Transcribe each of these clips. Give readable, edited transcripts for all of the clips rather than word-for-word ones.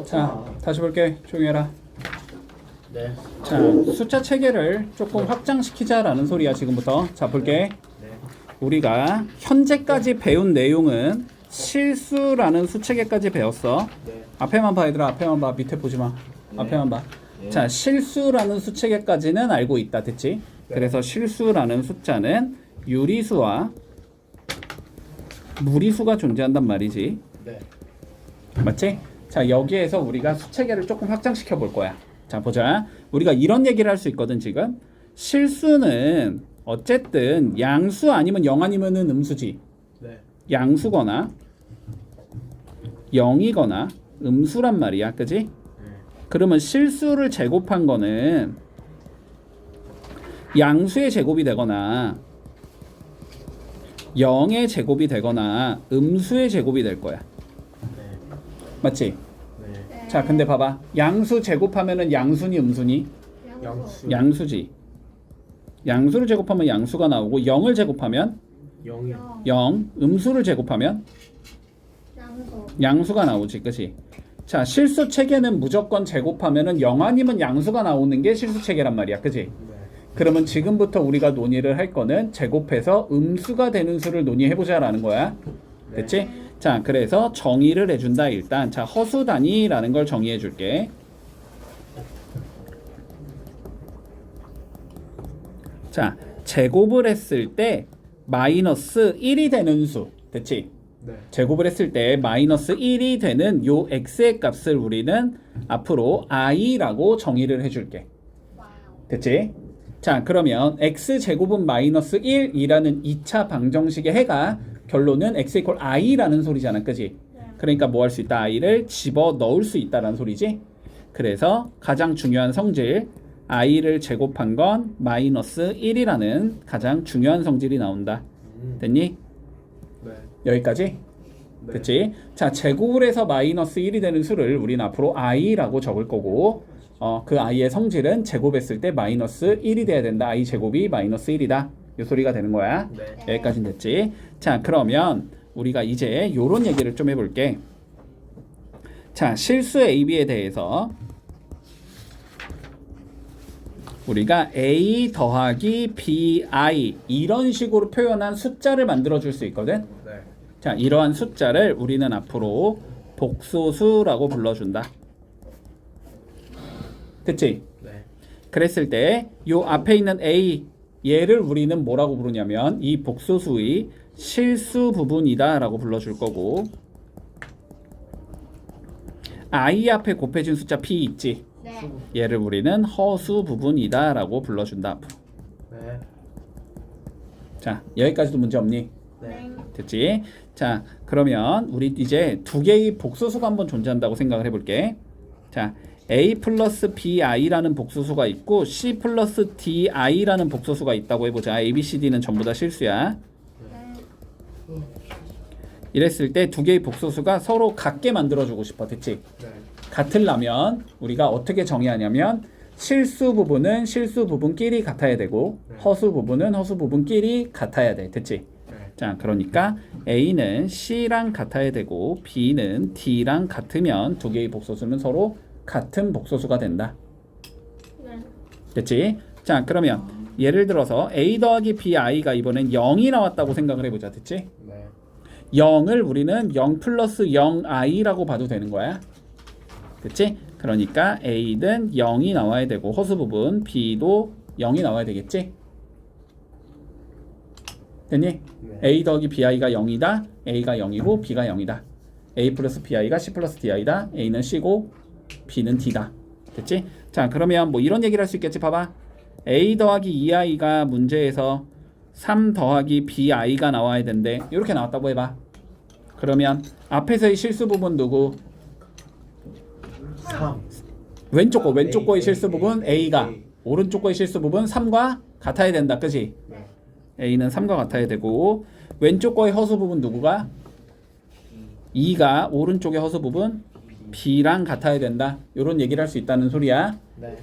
자, 다시 볼게. 조용히 해라. 네. 자, 숫자 체계를 조금 확장시키자라는 소리야, 지금부터. 자, 볼게. 네. 우리가 현재까지 배운 내용은 실수라는 수체계까지 배웠어. 네. 앞에만 봐, 얘들아. 앞에만 봐. 밑에 보지 마. 앞에만 봐. 자, 실수라는 수체계까지는 알고 있다. 됐지? 그래서 실수라는 숫자는 유리수와 무리수가 존재한단 말이지. 네. 맞지? 자, 여기에서 우리가 수체계를 조금 확장시켜 볼 거야. 자, 보자. 우리가 이런 얘기를 할 수 있거든, 지금. 실수는 어쨌든 양수 아니면 0 아니면은 음수지. 네. 양수거나 0이거나 음수란 말이야. 그지? 그러면 실수를 제곱한 거는 양수의 제곱이 되거나 0의 제곱이 되거나 음수의 제곱이 될 거야. 네. 맞지? 네. 자, 근데 봐봐. 양수 제곱하면은 양수니 음수니? 양수. 양수지. 양수를 제곱하면 양수가 나오고 0을 제곱하면 영이요. 0, 음수를 제곱하면 양수가 나오지. 그치? 자, 실수 체계는 무조건 제곱하면은 0 아니면 양수가 나오는 게 실수 체계란 말이야. 그치? 네. 그러면 지금부터 우리가 논의를 할 거는 제곱해서 음수가 되는 수를 논의해보자라는 거야. 됐지? 자, 그래서 정의를 해준다. 일단 자, 허수 단위라는 걸 정의해 줄게. 자, 제곱을 했을 때 마이너스 1이 되는 수. 됐지? 네. 제곱을 했을 때 마이너스 1이 되는 요 x의 값을 우리는 앞으로 i라고 정의를 해줄게. 됐지? 자, 그러면 x제곱은 마이너스 1이라는 2차 방정식의 해가 결론은 x 이퀄 i라는 소리잖아. 그지? 그러니까 뭐 할 수 있다? i를 집어 넣을 수 있다라는 소리지. 그래서 가장 중요한 성질 i를 제곱한 건 마이너스 1이라는 가장 중요한 성질이 나온다. 됐니? 네. 여기까지? 네. 됐지? 자, 제곱을 해서 마이너스 1이 되는 수를 우리는 앞으로 i라고 적을 거고 그 i의 성질은 제곱했을 때 마이너스 1이 돼야 된다. i 제곱이 마이너스 1이다. 이 소리가 되는 거야. 네. 여기까지는 됐지? 자, 그러면 우리가 이제 요런 얘기를 좀 해볼게. 자, 실수 AB에 대해서 우리가 A 더하기 BI 이런 식으로 표현한 숫자를 만들어 줄 수 있거든. 네. 자, 이러한 숫자를 우리는 앞으로 복소수라고 불러준다. 됐지? 네. 그랬을 때 요 앞에 있는 A 얘를 우리는 뭐라고 부르냐면 이 복소수의 실수 부분이다 라고 불러줄 거고 I 앞에 곱해진 숫자 P 있지? 얘를 우리는 허수 부분이다 라고 불러준다. 네. 자, 여기까지도 문제 없니? 네. 됐지? 자, 그러면 우리 이제 두 개의 복소수가 한번 존재한다고 생각을 해볼게. 자, A 플러스 BI라는 복소수가 있고 C 플러스 DI라는 복소수가 있다고 해보자. A, B, C, D는 전부 다 실수야. 이랬을 때 두 개의 복소수가 서로 같게 만들어주고 싶어. 됐지? 네. 같으려면 우리가 어떻게 정의하냐면 실수 부분은 실수 부분끼리 같아야 되고 허수 부분은 허수 부분끼리 같아야 돼. 됐지? 네. 자, 그러니까 A는 C랑 같아야 되고 B는 D랑 같으면 두 개의 복소수는 서로 같은 복소수가 된다. 됐지? 자, 그러면 예를 들어서 A 더하기 BI가 이번엔 0이 나왔다고 생각을 해보자. 됐지? 네. 0을 우리는 0 플러스 0i라고 봐도 되는 거야. 됐지? 그러니까 A는 0이 나와야 되고 허수 부분 B도 0이 나와야 되겠지? 됐니? 네. A 더하기 BI가 0이다. A가 0이고 B가 0이다. A 플러스 BI가 C 플러스 DI다. A는 C고 B는 D다. 됐지? 자, 그러면 뭐 이런 얘기를 할 수 있겠지? 봐봐. A 더하기 2i가 문제에서 3 더하기 BI가 나와야 된대. 이렇게 나왔다고 해봐. 그러면 앞에서의 실수 부분 누구? 3. 왼쪽 거의 A, 실수 부분 A가 A. 오른쪽 거의 실수 부분 3과 같아야 된다. 그치? 네. A는 3과 같아야 되고 왼쪽 거의 허수 부분 누구가? 2가 오른쪽의 허수 부분 B랑 같아야 된다. 이런 얘기를 할 수 있다는 소리야. 네.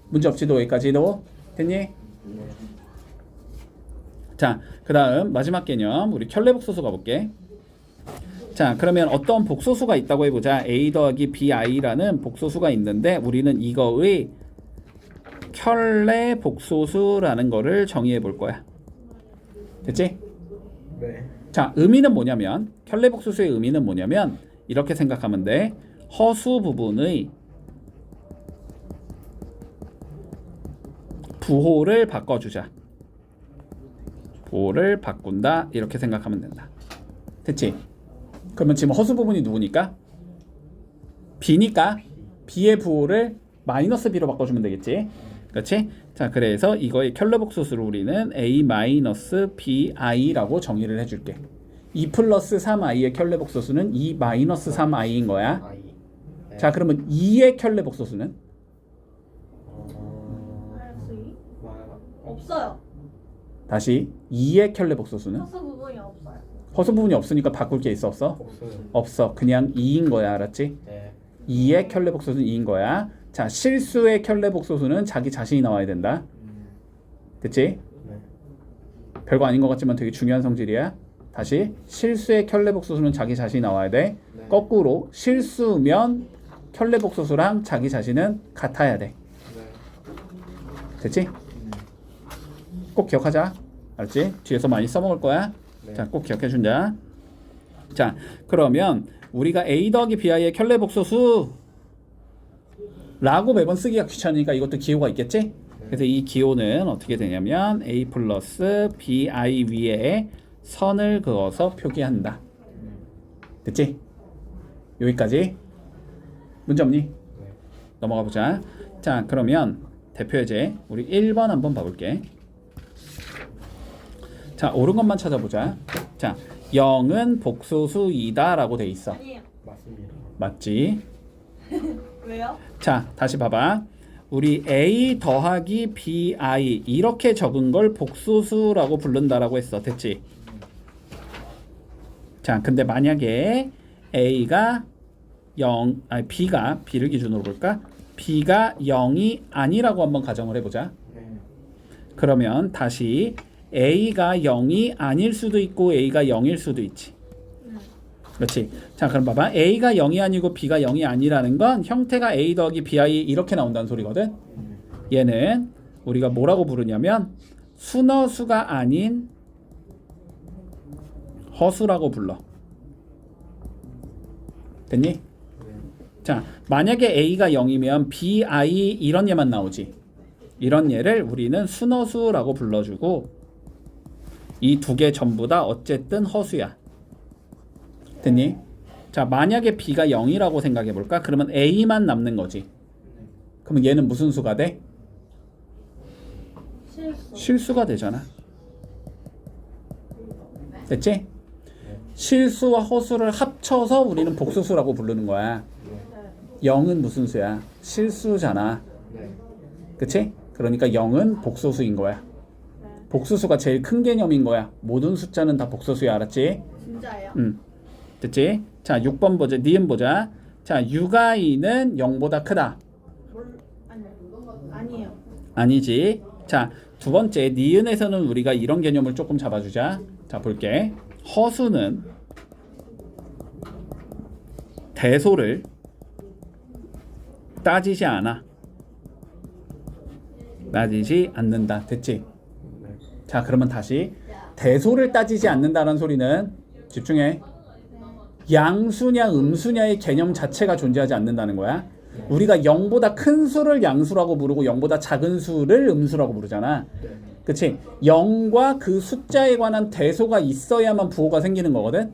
문제 없지? 너 여기까지도 됐니? 네. 자, 그 다음 마지막 개념 우리 켤레복소수 가볼게. 자, 그러면 어떤 복소수가 있다고 해보자. a 더하기 bi라는 복소수가 있는데 우리는 이거의 켤레 복소수라는 거를 정의해 볼 거야. 됐지? 네. 자, 의미는 뭐냐면 켤레 복소수의 의미는 뭐냐면 이렇게 생각하면 돼. 허수 부분의 부호를 바꿔주자. 부호를 바꾼다. 이렇게 생각하면 된다. 됐지? 그러면 지금 허수 부분이 누구니까? b니까 b의 부호를 마이너스 b로 바꿔주면 되겠지? 그렇지? 자, 그래서 이거의 켤레 복소수를 우리는 a 마이너스 bi라고 정의를 해줄게. 2 플러스 3i의 켤레 복소수는 2 마이너스 3i인 거야. I. 네. 자, 그러면 2의 켤레 복소수는? 마이너스 2? 와, 없어요. 다시 2의 켤레 복소수는? 허수 부분이 없어요. 허수 부분이 없으니까 바꿀 게 있어 없어? 없어요. 없어. 그냥 2인 거야. 알았지? 네. 2의 켤레 복소수는 2인 거야. 자, 실수의 켤레 복소수는 자기 자신이 나와야 된다. 됐지? 네. 별거 아닌 것 같지만 되게 중요한 성질이야. 다시 실수의 켤레 복소수는 자기 자신이 나와야 돼. 네. 거꾸로 실수면 켤레 복소수랑 자기 자신은 같아야 돼. 네. 됐지? 꼭 기억하자. 알았지? 뒤에서 많이 써먹을 거야. 네. 자, 꼭 기억해 준다. 자, 그러면 우리가 a 더하기 bi의 켤레 복소수 라고 매번 쓰기가 귀찮으니까 이것도 기호가 있겠지? 그래서 이 기호는 어떻게 되냐면 a 플러스 bi 위에 선을 그어서 표기한다. 됐지? 여기까지 문제 없니? 네. 넘어가 보자. 자, 그러면 대표 예제 우리 1번 한번 봐볼게. 자, 옳은 것만 찾아보자. 자, 0은 복소수이다 라고 돼 있어. 아니에요. 맞습니다. 맞지? 왜요? 자, 다시 봐봐. 우리 a 더하기 bi 이렇게 적은 걸 복소수라고 부른다라고 했어. 됐지? 자, 근데 만약에 a가 0, 아니 b가 b를 기준으로 볼까? b가 0이 아니라고 한번 가정을 해보자. 네. 그러면 다시 a가 0이 아닐 수도 있고 a가 0일 수도 있지. 그렇지. 자, 그럼 봐봐. a가 0이 아니고 b가 0이 아니라는 건 형태가 a 더하기 bi 이렇게 나온다는 소리거든. 얘는 우리가 뭐라고 부르냐면 순허수가 아닌 허수라고 불러. 됐니? 네. 자, 만약에 a가 0이면 bi 이런 얘만 나오지. 이런 얘를 우리는 순허수라고 불러주고 이 두 개 전부 다 어쨌든 허수야. 됐니? 자, 만약에 b가 0이라고 생각해 볼까? 그러면 a만 남는 거지. 그러면 얘는 무슨 수가 돼? 실수. 실수가 되잖아. 됐지? 실수와 허수를 합쳐서 우리는 복소수라고 부르는 거야. 네. 0은 무슨 수야? 실수잖아. 네. 그치? 그러니까 0은 복소수인 거야. 네. 복소수가 제일 큰 개념인 거야. 모든 숫자는 다 복소수야. 알았지? 진짜예요? 됐지? 자, 6번 보자. 니은 보자. 자, 육아이는 0보다 크다. 아니에요. 아니지. 자, 두 번째 니은에서는 우리가 이런 개념을 조금 잡아주자. 자, 볼게. 허수는 대소를 따지지 않아. 따지지 않는다. 됐지? 네. 자, 그러면 다시 대소를 따지지 않는다는 소리는 집중해. 양수냐 음수냐의 개념 자체가 존재하지 않는다는 거야. 우리가 0보다 큰 수를 양수라고 부르고 0보다 작은 수를 음수라고 부르잖아. 네. 그치? 0과 그 숫자에 관한 대소가 있어야만 부호가 생기는 거거든.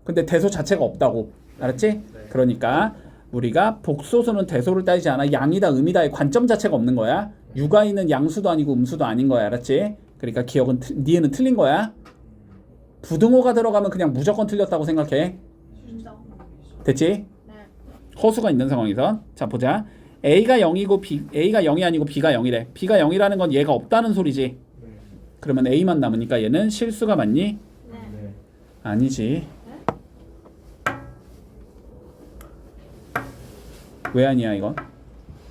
근데 대소 자체가 없다고. 알았지? 그러니까 우리가 복소수는 대소를 따지지 않아. 양이다 음이다의 관점 자체가 없는 거야. 육아이는 양수도 아니고 음수도 아닌 거야. 알았지? 그러니까 기억은 니은은 틀린 거야. 부등호가 들어가면 그냥 무조건 틀렸다고 생각해. 진짜. 됐지? 네. 허수가 있는 상황에서 자, 보자. a가 0이고 a가 0이 아니고 b가 0이래. b가 0이라는 건 얘가 없다는 소리지. 네. 그러면 a만 남으니까 얘는 실수가 맞니? 네. 네. 아니지. 왜 아니야 이건?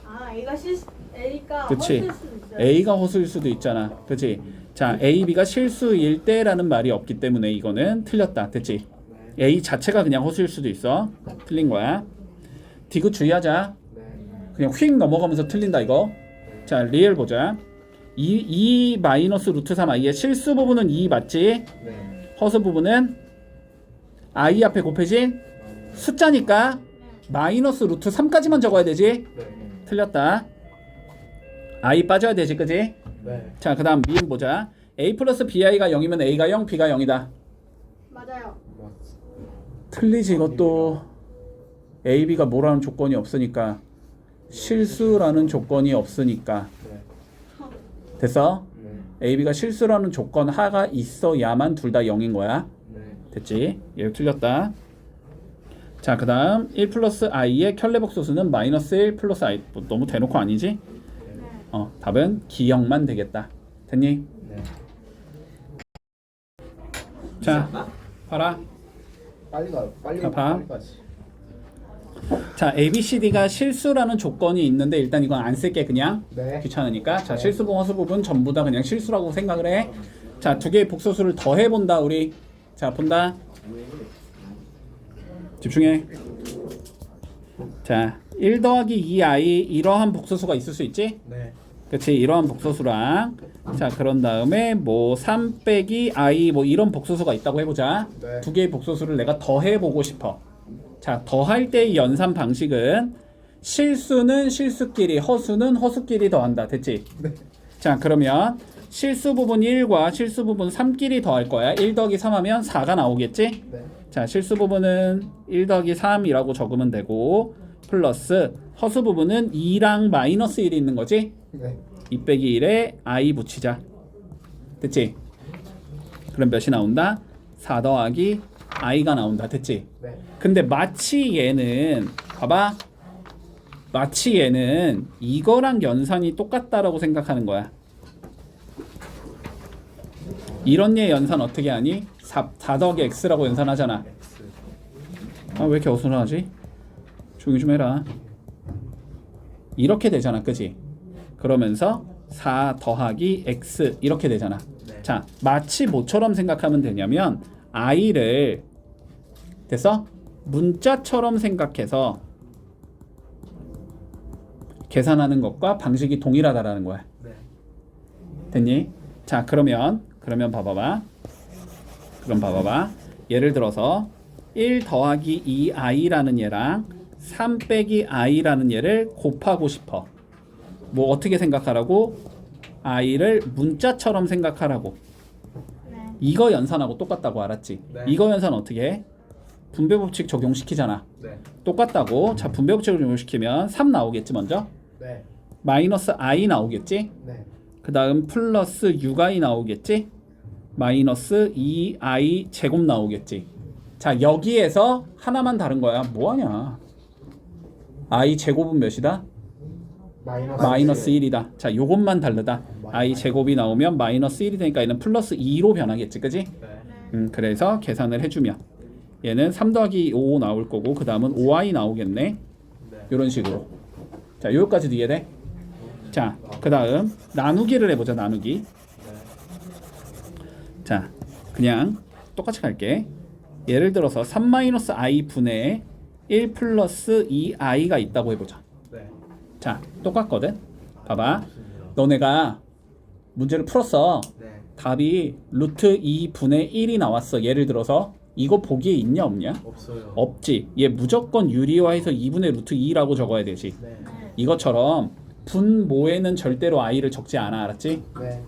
아, A가 그치? 허수일 수도 있어요. a가 허수일 수도 있잖아. 그치? 자, a, b가 실수일 때라는 말이 없기 때문에 이거는 틀렸다. 됐지? 네. A 자체가 그냥 허수일 수도 있어. 틀린 거야. 디귿 주의하자. 네. 그냥 휙 넘어가면서 틀린다 이거. 자 리을 보자. 2 마이너스 루트 3i의 실수 부분은 2 맞지? 네. 허수 부분은 i 앞에 곱해진 숫자니까 마이너스 루트 3까지만 적어야 되지? 네. 틀렸다. i 빠져야 되지 그지? 네. 자 그 다음 미음 보자. a 플러스 bi가 0이면 a가 0, b가 0이다. 맞아요. 틀리지 이것도. a, b가 뭐라는 조건이 없으니까. 실수라는 조건이 없으니까. 네. 됐어? 네. a, b가 실수라는 조건 하가 있어야만 둘 다 0인 거야. 네. 됐지? 얘 틀렸다. 자 그 다음 1 플러스 i의 켤레복소수는 마이너스 1 플러스 i. 뭐, 너무 대놓고 아니지? 네. 답은 기억만 되겠다. 됐니? 네. 자 봐라. 빨리 가. 빨리 자, 봐. 빨리 가지. 자 A, B, C, D가 실수라는 조건이 있는데 일단 이건 안 쓸게 그냥. 네. 귀찮으니까. 자 네. 실수 부분 허수 부분 전부 다 그냥 실수라고 생각을 해. 자 두 개의 복소수를 더해 본다 우리. 자 본다. 집중해. 자 1 더하기 2i 이러한 복소수가 있을 수 있지? 네. 그치 이러한 복소수랑 자 그런 다음에 뭐 3 빼기 i 뭐 이런 복소수가 있다고 해보자. 네. 두 개의 복소수를 내가 더해보고 싶어. 자 더할 때의 연산 방식은 실수는 실수끼리 허수는 허수끼리 더한다. 됐지? 네. 자 그러면 실수 부분 1과 실수 부분 3끼리 더할 거야. 1 더하기 3 하면 4가 나오겠지? 네. 자 실수 부분은 1 더하기 3이라고 적으면 되고 플러스 허수 부분은 2랑 마이너스 1이 있는 거지? 네. 2 빼기 1에 i 붙이자. 됐지? 그럼 몇이 나온다? 4 더하기 i가 나온다. 됐지? 네. 근데 마치 얘는 봐봐. 마치 얘는 이거랑 연산이 똑같다라고 생각하는 거야. 이런 류의 연산 어떻게 하니? 4 더하기 x라고 연산하잖아. X. 아 왜 이렇게 어수선하지? 조용히 좀 해라. 이렇게 되잖아 그지? 그러면서 4 더하기 x 이렇게 되잖아. 네. 자 마치 뭐처럼 생각하면 되냐면 i를 됐어? 문자처럼 생각해서 계산하는 것과 방식이 동일하다라는 거야. 네. 됐니? 자 그러면 봐봐봐. 그럼 봐봐봐. 예를 들어서 1 더하기 2i라는 얘랑 3 빼기 i라는 얘를 곱하고 싶어. 뭐 어떻게 생각하라고? i를 문자처럼 생각하라고. 네. 이거 연산하고 똑같다고 알았지? 네. 이거 연산 어떻게 해? 분배 법칙 적용시키잖아. 네. 똑같다고. 자 분배 법칙을 적용시키면 3 나오겠지 먼저. 네. 마이너스 i 나오겠지? 네. 그 다음 플러스 6i 나오겠지? 마이너스 2i 제곱 나오겠지? 자 여기에서 하나만 다른 거야. 뭐하냐? i 제곱은 몇이다? 마이너스 1이다. 자 요것만 다르다. i 제곱이 나오면 마이너스 1이 되니까 얘는 플러스 2로 변하겠지 그지? 네. 그래서 계산을 해주면 얘는 3 더하기 5 나올 거고 그 다음은 5i 나오겠네. 네. 이런 식으로. 자 여기까지도 이해돼? 자 그 다음 나누기를 해보자. 나누기. 자 그냥 똑같이 갈게. 예를 들어서 3-i 분의 1 플러스 2i가 있다고 해보자. 네. 자 똑같거든. 봐봐. 너네가 문제를 풀었어. 네. 답이 루트 2분의 1이 나왔어. 예를 들어서 이거 보기에 있냐 없냐? 없어요. 없지. 얘 무조건 유리화해서 2분의 루트 2라고 적어야 되지. 네. 이것처럼 분모에는 절대로 i를 적지 않아. 알았지? 네.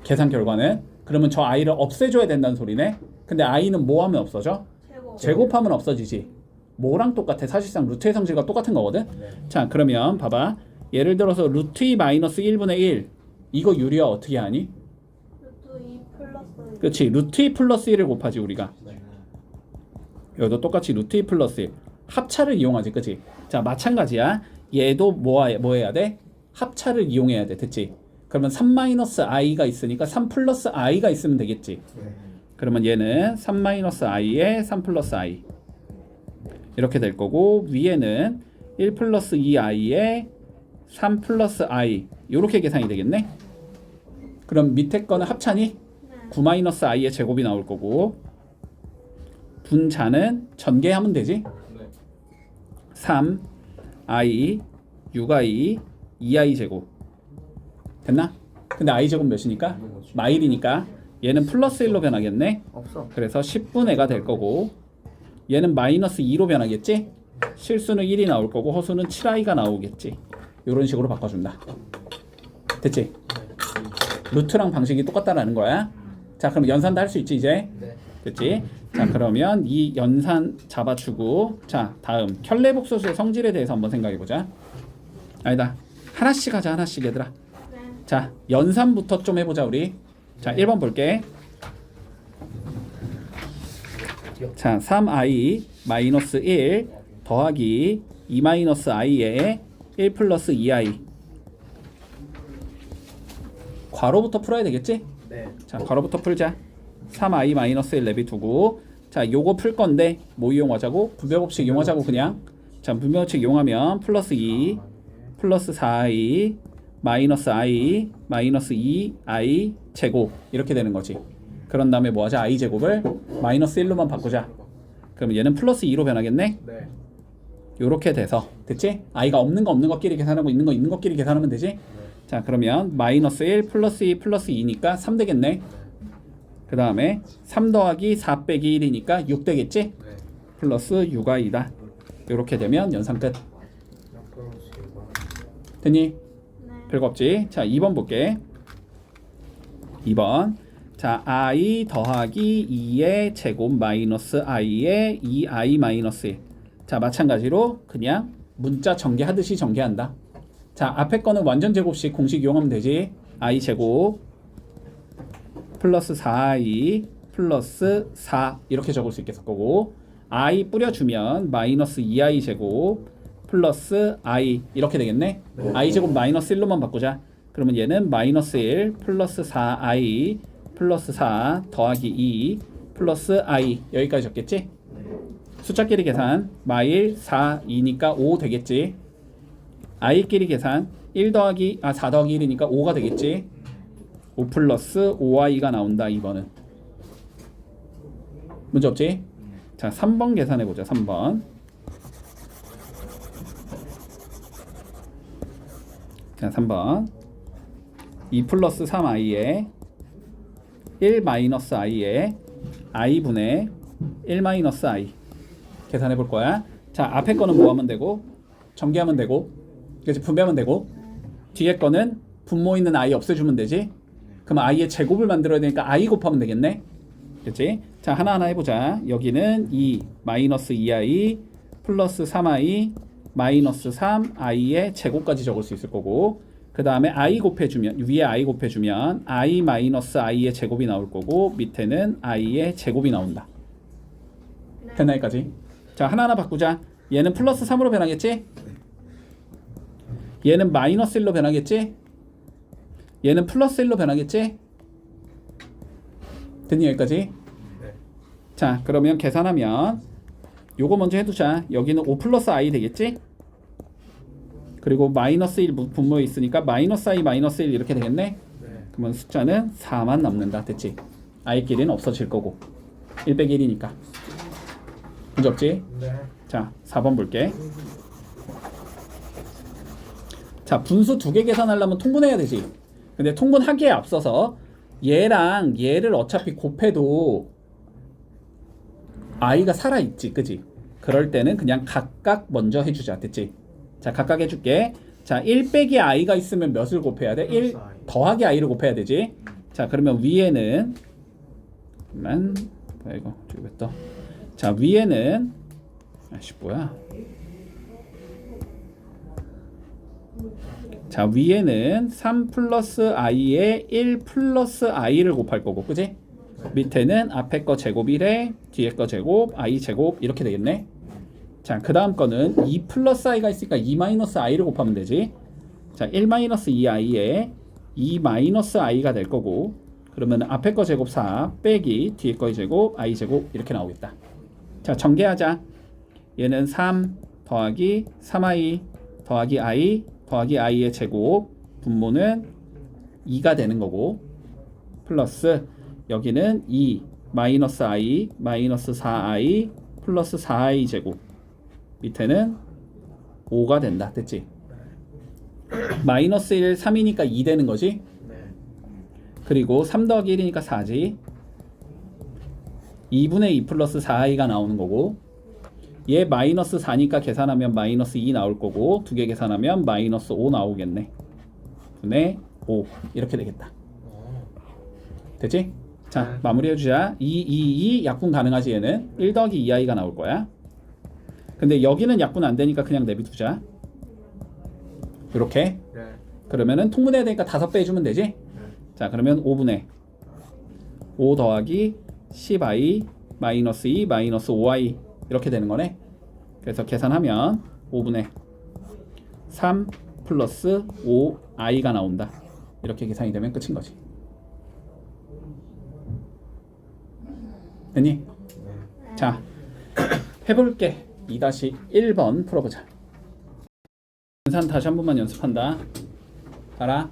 계산 결과는. 그러면 저 i를 없애줘야 된다는 소리네. 근데 i는 뭐 하면 없어져? 제곱. 제곱하면 없어지지. 뭐랑 똑같아? 사실상 루트의 성질과 똑같은 거거든. 네. 자 그러면 봐봐. 예를 들어서 루트 2 마이너스 1분의 1 이거 유리화 어떻게 하니? 루트 2 플러스 1. 그렇지. 루트 2 플러스 1을 곱하지 우리가. 네. 여기도 똑같이 루트 2 플러스 1 합차를 이용하지. 그치? 자 마찬가지야. 얘도 뭐 해야 돼? 합차를 이용해야 돼. 됐지? 그러면 3-i가 있으니까 3 플러스 i가 있으면 되겠지. 네. 그러면 얘는 3-i에 3 플러스 i 이렇게 될 거고 위에는 1 플러스 2i에 3 플러스 i 이렇게 계산이 되겠네. 그럼 밑에 거는 합차니? 네. 9-i의 제곱이 나올 거고 분자는 전개하면 되지. 네. 3i 6i 2i 제곱 됐나? 근데 i 제곱 몇이니까? 마일이니까 얘는 플러스 1로 변하겠네. 없어. 그래서 10분의가 될 거고 얘는 마이너스 2로 변하겠지? 실수는 1이 나올 거고 허수는 7i가 나오겠지. 이런 식으로 바꿔준다. 됐지? 루트랑 방식이 똑같다라는 거야. 자, 그럼 연산도 할 수 있지 이제? 네. 됐지? 자, 그러면 이 연산 잡아주고 자, 다음 켤레복소수의 성질에 대해서 한번 생각해보자. 아니다. 하나씩 하자 하나씩 얘들아. 네. 자, 연산부터 좀 해보자 우리. 자, 1번 볼게. 자, 3i 마이너스 1 더하기 2 마이너스 i에 1 플러스 2i 괄호부터 풀어야 되겠지? 네. 자, 괄호부터 풀자. 3i 마이너스 1 내비두고 자, 요거 풀 건데 뭐 이용하자고? 분배법칙 이용하자고 그냥. 자, 분배법칙 이용하면 플러스 2 플러스 4i 마이너스 i 마이너스 2i 제곱 이렇게 되는 거지. 그런 다음에 뭐 하자? i 제곱을 마이너스 1로만 바꾸자. 그러면 얘는 플러스 2로 변하겠네? 네. 요렇게 돼서 됐지? i가 없는 거 끼리 계산하고 있는 거 끼리 계산하면 되지? 자, 그러면 마이너스 1 플러스 2 플러스 2니까 3 되겠네. 그 다음에 3 더하기 4 빼기 1이니까 6 되겠지? 네. 플러스 6i다. 요렇게 되면 연산 끝. 됐니? 네. 별거 없지? 자, 2번 볼게. 2번. 자, i 더하기 2의 제곱 마이너스 i의 2i 마이너스 1. 자, 마찬가지로 그냥 문자 전개하듯이 전개한다. 자, 앞에 거는 완전 제곱식 공식 이용하면 되지. i 제곱 플러스 4i 플러스 4 이렇게 적을 수 있겠을 거고 i 뿌려주면 마이너스 2i 제곱 플러스 i 이렇게 되겠네. 네. i 제곱 마이너스 1로만 바꾸자. 그러면 얘는 마이너스 1 플러스 4i 플러스 4 더하기 2 플러스 i 여기까지 적겠지? 숫자끼리 계산 마일 4 2니까 5 되겠지. i끼리 계산 4 더하기 1이니까 5가 되겠지. 5 플러스 5i가 나온다. 2번은 문제 없지? 자, 3번 계산해보자. 3번. 자, 3번 2 플러스 3i에 1 마이너스 i에 i분의 1 마이너스 i 계산해 볼 거야. 자, 앞에 거는 뭐 하면 되고 전개하면 되고 그렇지? 분배하면 되고 뒤에 거는 분모 있는 i 없애주면 되지. 그럼 i의 제곱을 만들어야 되니까 i 곱하면 되겠네. 그렇지? 자, 하나하나 해보자. 여기는 2 마이너스 2i 플러스 3i 마이너스 3i의 제곱까지 적을 수 있을 거고 그 다음에 i 곱해주면 위에 i 곱해주면 i 마이너스 i의 제곱이 나올 거고 밑에는 i의 제곱이 나온다. 네. 됐나 여기까지? 자, 하나하나 바꾸자. 얘는 플러스 3으로 변하겠지? 얘는 마이너스 1로 변하겠지? 얘는 플러스 1로 변하겠지? 됐니 여기까지? 네. 자, 그러면 계산하면 요거 먼저 해두자. 여기는 5 플러스 i 되겠지? 그리고 마이너스 1 분모에 있으니까 마이너스 i 마이너스 1 이렇게 되겠네? 네. 그러면 숫자는 4만 남는다. 됐지? i끼리는 없어질 거고 1 빼기 1이니까 문제 없지? 네. 자, 4번 볼게. 자, 분수 2개 계산하려면 통분해야 되지. 근데 통분하기에 앞서서 얘랑 얘를 어차피 곱해도 i가 살아있지, 그지? 그럴 때는 그냥 각각 먼저 해주자. 됐지? 자, 각각 해줄게. 자, 1 빼기 i가 있으면 몇을 곱해야 돼? 1 더하기 i를 곱해야 되지. 자, 그러면 위에는 뭐야 이거 저기 왜 떠? 자, 위에는 아씨 뭐야? 자, 위에는 3 플러스 i에 1 플러스 i를 곱할 거고, 그지? 밑에는 앞에 거 제곱 1에 뒤에 거 제곱 i 제곱 이렇게 되겠네. 자, 그 다음 거는 2 플러스 i가 있으니까 2 마이너스 i를 곱하면 되지. 자, 1 마이너스 2i에 2 마이너스 i가 될 거고 그러면 앞에 거 제곱 4 빼기 뒤에 거의 제곱 i 제곱 이렇게 나오겠다. 자, 전개하자. 얘는 3 더하기 3i 더하기 i 더하기 i의 제곱 분모는 2가 되는 거고 플러스 여기는 2 마이너스 i 마이너스 4i 플러스 4i 제곱 밑에는 5가 된다. 됐지? 마이너스 1 3이니까 2 되는 거지. 네. 그리고 3 더하기 1이니까 4지. 2분의 2 플러스 4i가 나오는 거고, 얘 마이너스 4니까 계산하면 마이너스 2 나올 거고, 두 개 계산하면 마이너스 5 나오겠네. 분의 5 이렇게 되겠다. 됐지? 자, 마무리해주자. 2 약분 가능하지. 얘는 1 더하기 2i가 나올 거야. 근데 여기는 약분 안 되니까 그냥 내비두자. 이렇게. 네. 그러면은 통분해야 되니까 5배 해주면 되지? 자, 그러면 5분의 5 더하기 10i 마이너스 2 마이너스 5i 이렇게 되는 거네. 그래서 계산하면 5분의 3 플러스 5i가 나온다. 이렇게 계산이 되면 끝인 거지. 됐니? 자, 해볼게. 2-1번 풀어보자. 분산 다시 한 번만 연습한다. 알아?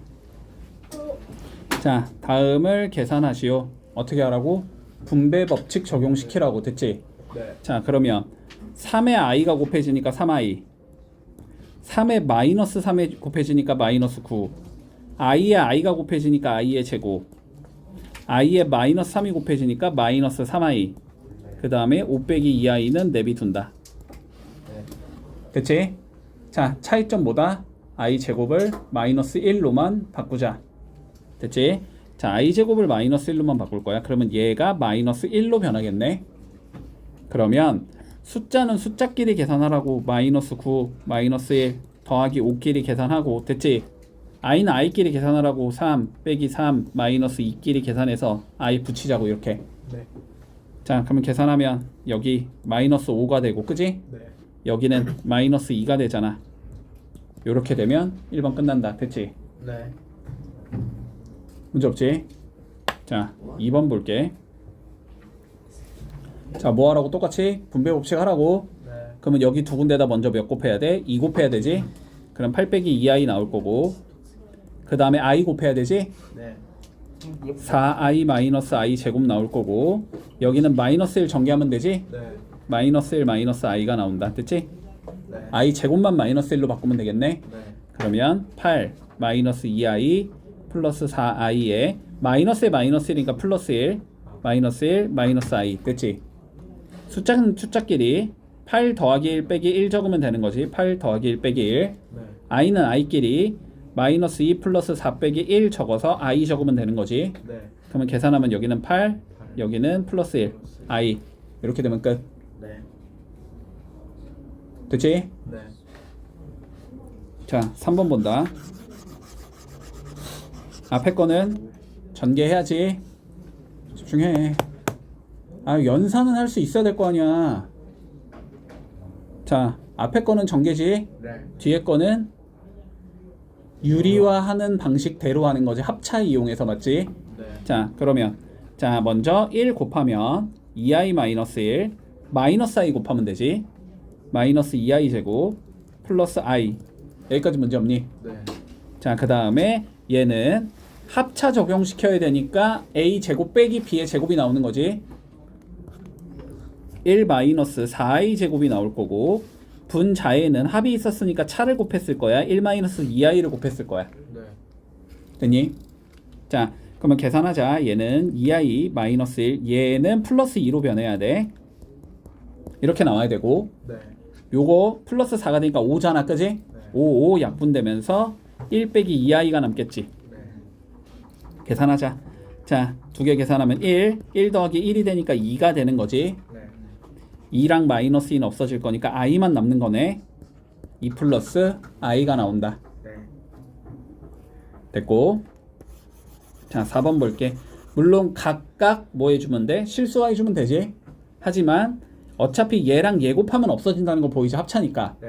자, 다음을 계산하시오. 어떻게 하라고? 분배 법칙 적용시키라고. 됐지? 네. 자, 그러면 3의 i가 곱해지니까 3i, 3의 마이너스 3에 곱해지니까 마이너스 9, i의 i가 곱해지니까 i의 제곱, i의 마이너스 3이 곱해지니까 마이너스 3i, 그 다음에 5 빼기 2i는 내비둔다. 네. 됐지? 자, 차이점 뭐다? i 제곱을 마이너스 1로만 바꾸자. 됐지? 자, i 제곱을 마이너스 1로만 바꿀 거야. 그러면 얘가 마이너스 1로 변하겠네. 그러면 숫자는 숫자끼리 계산하라고. 마이너스 9, 마이너스 1 더하기 5끼리 계산하고. 됐지? i는 i끼리 계산하라고. 3 빼기 3 마이너스 2끼리 계산해서 i 붙이자고. 이렇게. 네. 자, 그러면 계산하면 여기 마이너스 5가 되고, 그지? 네. 여기는 마이너스 2가 되잖아. 요렇게 되면 1번 끝난다. 됐지? 네. 문제 없지? 자, 2번 볼게. 자, 뭐 하라고? 똑같이 분배 법칙 하라고. 네. 그러면 여기 두 군데다 먼저 몇 곱해야 돼? 2 곱해야 되지? 그럼 8 빼기 2i 나올 거고, 그 다음에 i 곱해야 되지? 네. 4i 마이너스 i 제곱 나올 거고, 여기는 마이너스 1 전개하면 되지? 네. 마이너스 1 마이너스 i가 나온다. 됐지? 네. i 제곱만 마이너스 1로 바꾸면 되겠네. 네. 그러면 8 마이너스 2i 플러스 4i에 마이너스에 마이너스 1이니까 플러스 1 마이너스 1 마이너스 i. 됐지? 숫자는 숫자끼리 8 더하기 1 빼기 1 적으면 되는 거지. 8 더하기 1 빼기 1. 네. i는 i끼리 마이너스 2 플러스 4 빼기 1 적어서 i 적으면 되는 거지. 네. 그러면 계산하면 여기는 8 여기는 플러스 1 i 이렇게 되면 끝. 네. 됐지? 네. 자, 3번 본다. 앞에 거는 전개해야지. 집중해. 아, 연산은 할 수 있어야 될 거 아니야. 자, 앞에 거는 전개지. 네. 뒤에 거는 유리화하는 방식대로 하는 거지. 합차 이용해서. 맞지? 네. 자, 그러면 자, 먼저 1 곱하면 2i 마이너스 1 마이너스 i 곱하면 되지. 마이너스 2i 제곱 플러스 i. 여기까지 문제 없니? 네. 자, 그 다음에 얘는 합차 적용시켜야 되니까 a 제곱 빼기 b의 제곱이 나오는 거지. 1 마이너스 4i 제곱이 나올 거고, 분자에는 합이 있었으니까 차를 곱했을 거야. 1 마이너스 2i를 곱했을 거야. 네. 됐니? 자, 그러면 계산하자. 얘는 2i 마이너스 1, 얘는 플러스 2로 변해야 돼. 이렇게 나와야 되고, 네. 요거 플러스 4가 되니까 5잖아. 그지? 5 약분되면서 1 빼기 2i가 남겠지. 네. 계산하자. 자, 두 개 계산하면 1 더하기 1이 되니까 2가 되는 거지. 네. 2랑 마이너스 2는 없어질 거니까 i만 남는 거네. 2 플러스 i가 나온다. 네. 됐고. 자, 4번 볼게. 물론 각각 뭐 해주면 돼? 실수해주면 되지. 하지만 어차피 얘랑 얘 곱하면 없어진다는 거 보이지? 합차니까. 네.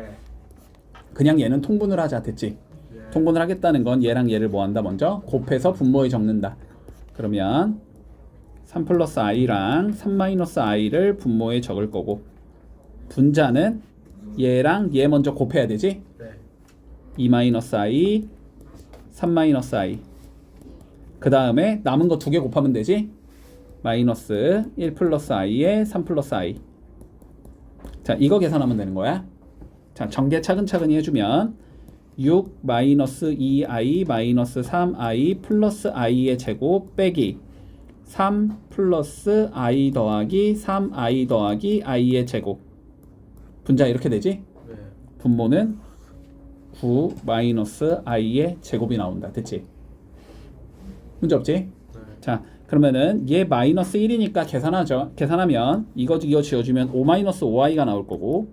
그냥 얘는 통분을 하자. 됐지? 네. 통분을 하겠다는 건 얘랑 얘를 뭐 한다? 먼저 곱해서 분모에 적는다. 그러면 3 플러스 i랑 3 마이너스 i를 분모에 적을 거고, 분자는 얘랑 얘 먼저 곱해야 되지? 네. 2 마이너스 i 3 마이너스 i. 그 다음에 남은 거 두 개 곱하면 되지? 마이너스 1 플러스 i에 3 플러스 i. 자, 이거 계산하면 되는 거야. 자, 전개 차근차근히 해주면 6 마이너스 2i 마이너스 3i 플러스 i의 제곱 빼기 3 플러스 i 더하기 3i 더하기 i의 제곱. 분자 이렇게 되지? 네. 분모는 9 마이너스 i의 제곱이 나온다. 됐지? 문제 없지? 네. 자, 그러면은 얘 마이너스 1이니까 계산하죠. 계산하면 이거 지어주면 5 마이너스 5i가 나올 거고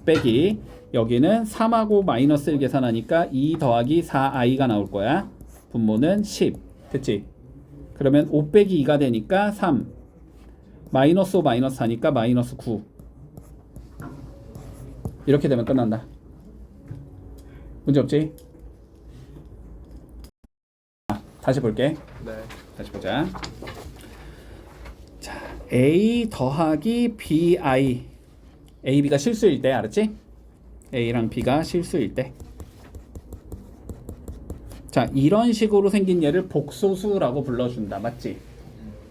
빼기 여기는 3하고 마이너스 1 계산하니까 2 더하기 4i가 나올 거야. 분모는 10. 됐지? 그러면 5 빼기 2가 되니까 3. 마이너스 5 마이너스 4니까 마이너스 9. 이렇게 되면 끝난다. 문제 없지? 다시 볼게. 네. 다시 보자. 자, a 더하기 bi. a, b가 실수일 때, 알았지? a랑 b가 실수일 때. 자, 이런 식으로 생긴 얘를 복소수라고 불러준다. 맞지?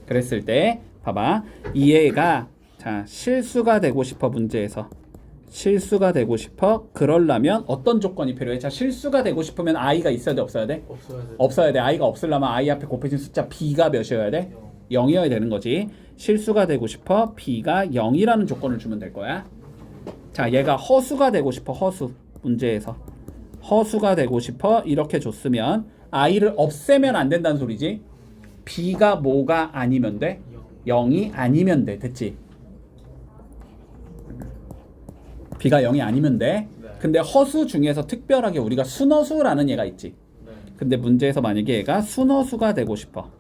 그랬을 때 봐봐. 이 애가 자, 실수가 되고 싶어. 문제에서 실수가 되고 싶어. 그러려면 어떤 조건이 필요해? 자, 실수가 되고 싶으면 i가 있어야 돼, 없어야 돼? 없어야 돼. 없어야 돼. i가 없으려면 i 앞에 곱해진 숫자 b가 몇이어야 돼? 0이어야 되는 거지. 실수가 되고 싶어. b가 0이라는 조건을 주면 될 거야. 자, 얘가 허수가 되고 싶어. 허수. 문제에서 허수가 되고 싶어. 이렇게 줬으면 i를 없애면 안 된다는 소리지. b가 뭐가 아니면 돼? 0이 아니면 돼. 됐지? b가 0이 아니면 돼. 네. 근데 허수 중에서 특별하게 우리가 순허수라는 얘가 있지. 네. 근데 문제에서 만약에 얘가 순허수가 되고 싶어.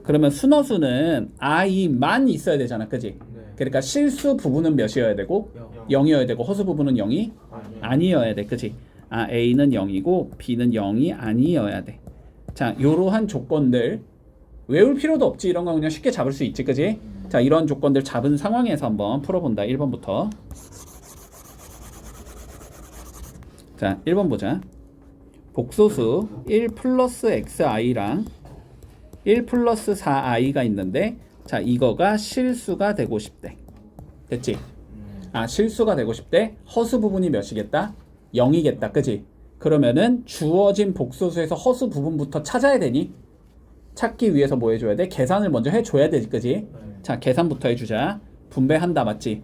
그러면 순허수는 i만 있어야 되잖아. 그지? 네. 그러니까 실수 부분은 몇이어야 되고 0이어야 되고 허수 부분은 0이 아니어야 돼. 그지? 아, a는 0이고 b는 0이 아니어야 돼. 자, 요러한 조건들 외울 필요도 없지. 이런 거 그냥 쉽게 잡을 수 있지. 그지? 자, 이런 조건들 잡은 상황에서 한번 풀어본다. 1번부터. 자, 1번 보자. 복소수 1 플러스 xi랑 1 플러스 4i가 있는데 자, 이거가 실수가 되고 싶대. 됐지? 아, 실수가 되고 싶대. 허수 부분이 몇이겠다? 0이겠다. 그지? 그러면은 주어진 복소수에서 허수 부분부터 찾아야 되니? 찾기 위해서 뭐 해줘야 돼? 계산을 먼저 해줘야 되지. 그지? 자, 계산부터 해주자. 분배한다. 맞지?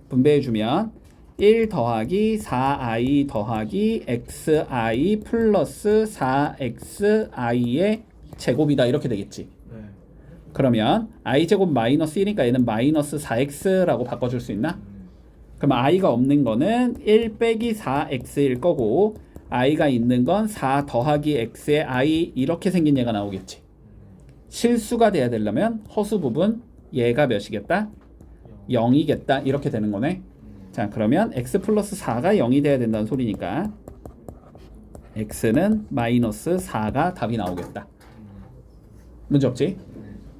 분배해주면 1 더하기 4i 더하기 xi 플러스 4xi의 제곱이다. 이렇게 되겠지. 네. 그러면 i제곱 마이너스 1이니까 얘는 마이너스 4x라고 바꿔줄 수 있나? 그럼 i가 없는 거는 1 빼기 4x일 거고 i가 있는 건 4 더하기 x의 i 이렇게 생긴 얘가 나오겠지. 실수가 돼야 되려면 허수 부분 얘가 몇이겠다? 0이겠다. 이렇게 되는 거네. 자, 그러면 x 플러스 4가 0이 돼야 된다는 소리니까 x는 마이너스 4가 답이 나오겠다. 문제 없지?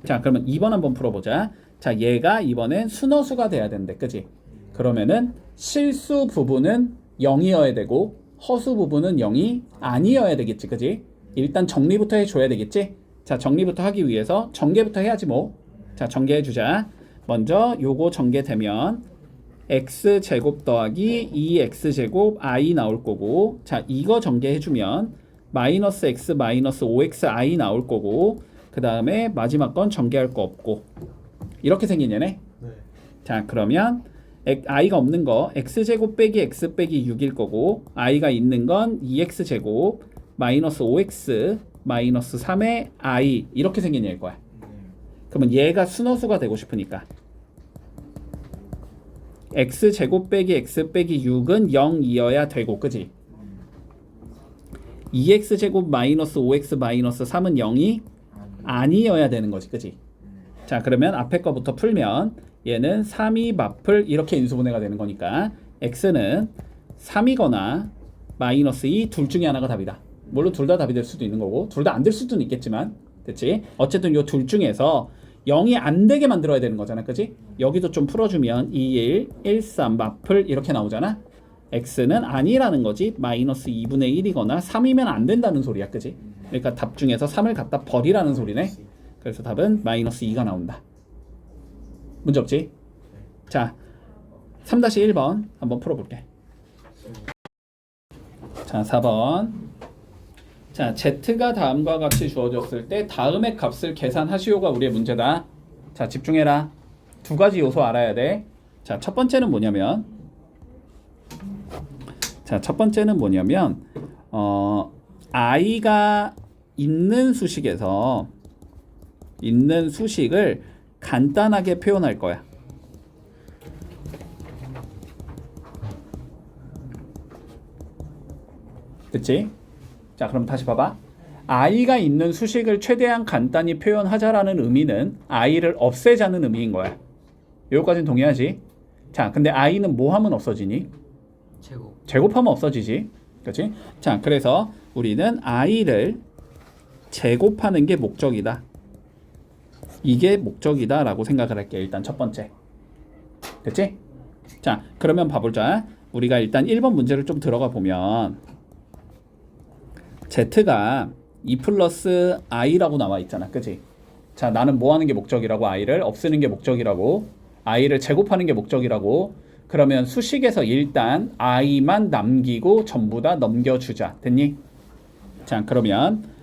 자, 그러면 2번 한번 풀어보자. 자, 얘가 이번엔 순허수가 돼야 된대. 그지? 그러면은 실수 부분은 0이어야 되고 허수 부분은 0이 아니어야 되겠지. 그지? 일단 정리부터 해줘야 되겠지? 자, 정리부터 하기 위해서 전개부터 해야지 뭐. 자, 전개해주자. 먼저 요거 전개되면 x제곱 더하기 2x제곱 i 나올 거고 자, 이거 전개해주면 마이너스 x 마이너스 5xi 나올 거고 그 다음에 마지막 건 전개할 거 없고 이렇게 생긴 얘네. 네. 자, 그러면 i가 없는 거 x제곱 빼기 x 빼기 6일 거고 i가 있는 건 2x제곱 마이너스 5x 마이너스 3의 i 이렇게 생긴 얘일 거야. 그러면 얘가 순허수가 되고 싶으니까 x제곱 빼기 x 빼기 6은 0이어야 되고 그지? 2x제곱 마이너스 5x 마이너스 3은 0이 아니어야 되는 거지. 그지? 자, 그러면 앞에 거부터 풀면 얘는 3이 마플 이렇게 인수분해가 되는 거니까 x는 3이거나 마이너스 2 둘 중에 하나가 답이다. 물론 둘 다 답이 될 수도 있는 거고 둘 다 안 될 수도 있겠지만 됐지? 어쨌든 요 둘 중에서 0이 안 되게 만들어야 되는 거잖아. 그지? 여기도 좀 풀어주면 21, 13 마플 이렇게 나오잖아. x는 아니라는 거지. 마이너스 2분의 1이거나 3이면 안 된다는 소리야. 그지? 그러니까 답 중에서 3을 갖다 버리라는 소리네. 그래서 답은 마이너스 2가 나온다. 문제 없지? 자, 3-1번 한번 풀어볼게. 자, 4번. 자, z가 다음과 같이 주어졌을 때 다음의 값을 계산하시오가 우리의 문제다. 자, 집중해라. 두 가지 요소 알아야 돼. 자, 첫 번째는 뭐냐면 i가 있는 수식에서 있는 수식을 간단하게 표현할 거야. 됐지? 자, 그럼 다시 봐봐. i가 있는 수식을 최대한 간단히 표현하자라는 의미는 i를 없애자는 의미인 거야. 여기까지는 동의하지? 자, 근데 i는 뭐 하면 없어지니? 제곱하면 없어지지. 그렇지? 자, 그래서 우리는 i를 제곱하는 게 목적이다. 이게 목적이다 라고 생각을 할게. 일단 첫 번째. 됐지? 자, 그러면 봐보자. 우리가 일단 1번 문제를 좀 들어가 보면 z가 2 플러스 i라고 나와 있잖아. 그치? 자, 나는 뭐 하는 게 목적이라고? i를 없애는 게 목적이라고, i를 제곱하는 게 목적이라고. 그러면 수식에서 일단 i만 남기고 전부 다 넘겨주자. 됐니? 자, 그러면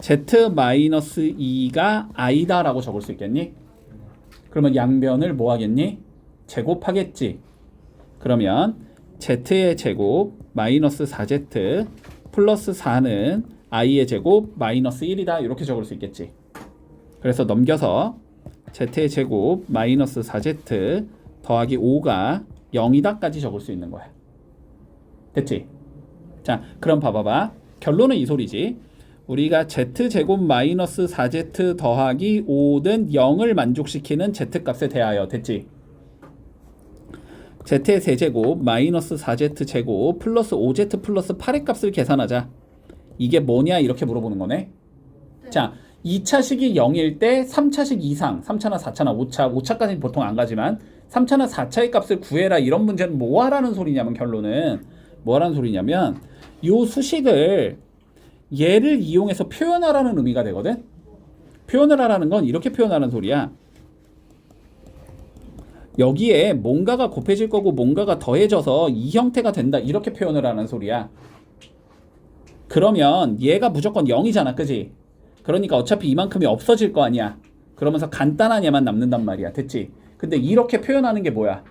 z-2가 i다 라고 적을 수 있겠니? 그러면 양변을 뭐 하겠니? 제곱하겠지. 그러면 z의 제곱 마이너스 4z 플러스 4는 i의 제곱 마이너스 1이다. 이렇게 적을 수 있겠지. 그래서 넘겨서 z의 제곱 마이너스 4z 더하기 5가 0이다까지 적을 수 있는 거야. 됐지? 자, 그럼 봐봐봐. 결론은 이 소리지. 우리가 z제곱 마이너스 4z 더하기 5는 0을 만족시키는 z값에 대하여. 됐지? z의 세제곱 마이너스 4z 제곱 플러스 5z 플러스 8의 값을 계산하자. 이게 뭐냐 이렇게 물어보는 거네. 네. 자, 2차식이 0일 때 3차식 이상, 3차나 4차나 5차까지는 보통 안 가지만 3차나 4차의 값을 구해라. 이런 문제는 뭐 하라는 소리냐면, 결론은 뭐 하라는 소리냐면 요 수식을 얘를 이용해서 표현하라는 의미가 되거든. 표현을 하라는 건 이렇게 표현하는 소리야. 여기에 뭔가가 곱해질 거고 뭔가가 더해져서 이 형태가 된다. 이렇게 표현을 하는 소리야. 그러면 얘가 무조건 0이잖아. 그지? 그러니까 어차피 이만큼이 없어질 거 아니야. 그러면서 간단한 얘만 남는단 말이야. 됐지? 근데 이렇게 표현하는 게 뭐야?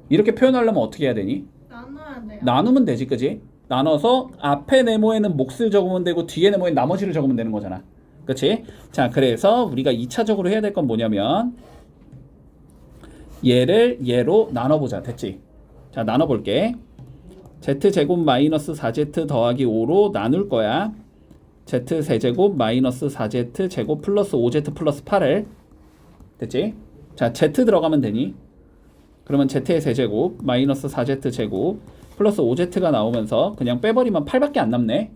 이렇게 표현하려면 어떻게 해야 되니? 나눠야 돼요. 나누면 되지. 그지? 나눠서 앞에 네모에는 몫을 적으면 되고 뒤에 네모에 나머지를 적으면 되는 거잖아. 그치? 자, 그래서 우리가 2차적으로 해야 될 건 뭐냐면 얘를 얘로 나눠보자. 됐지? 자, 나눠볼게. z제곱 마이너스 4z 더하기 5로 나눌 거야. z세제곱 마이너스 4z 제곱 플러스 5z 플러스 8을. 됐지? 자, z 들어가면 되니? 그러면 z의 세제곱 마이너스 4z 제곱 플러스 5z가 나오면서 그냥 빼버리면 8밖에 안 남네.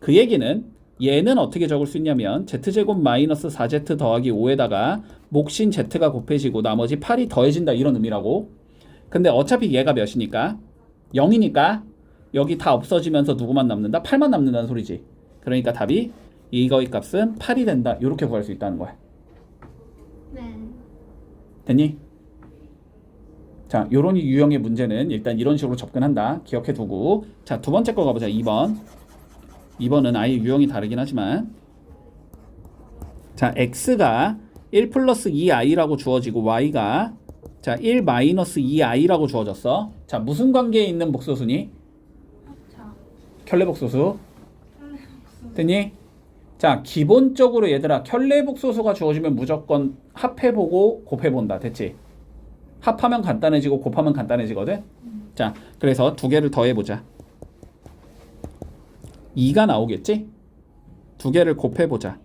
그 얘기는 얘는 어떻게 적을 수 있냐면 z제곱 마이너스 4z 더하기 5에다가 몫인 z가 곱해지고 나머지 8이 더해진다. 이런 의미라고. 근데 어차피 얘가 몇이니까? 0이니까 여기 다 없어지면서 누구만 남는다? 8만 남는다는 소리지. 그러니까 답이 이거의 값은 8이 된다. 이렇게 구할 수 있다는 거야. 네. 됐니? 자, 요런 유형의 문제는 일단 이런 식으로 접근한다. 기억해 두고. 자, 두 번째 거 가보자. 2번. 2번은 아예 유형이 다르긴 하지만, 자, x가 1 플러스 2i라고 주어지고 y가 자 1 마이너스 2i라고 주어졌어. 자, 무슨 관계에 있는 복소수니? 자, 켤레복소수. 됐니? 자, 기본적으로 얘들아 켤레복소수가 주어지면 무조건 합해보고 곱해본다. 됐지? 합하면 간단해지고 곱하면 간단해지거든. 자, 그래서 두 개를 더해보자. 2가 나오겠지? 두 개를 곱해보자.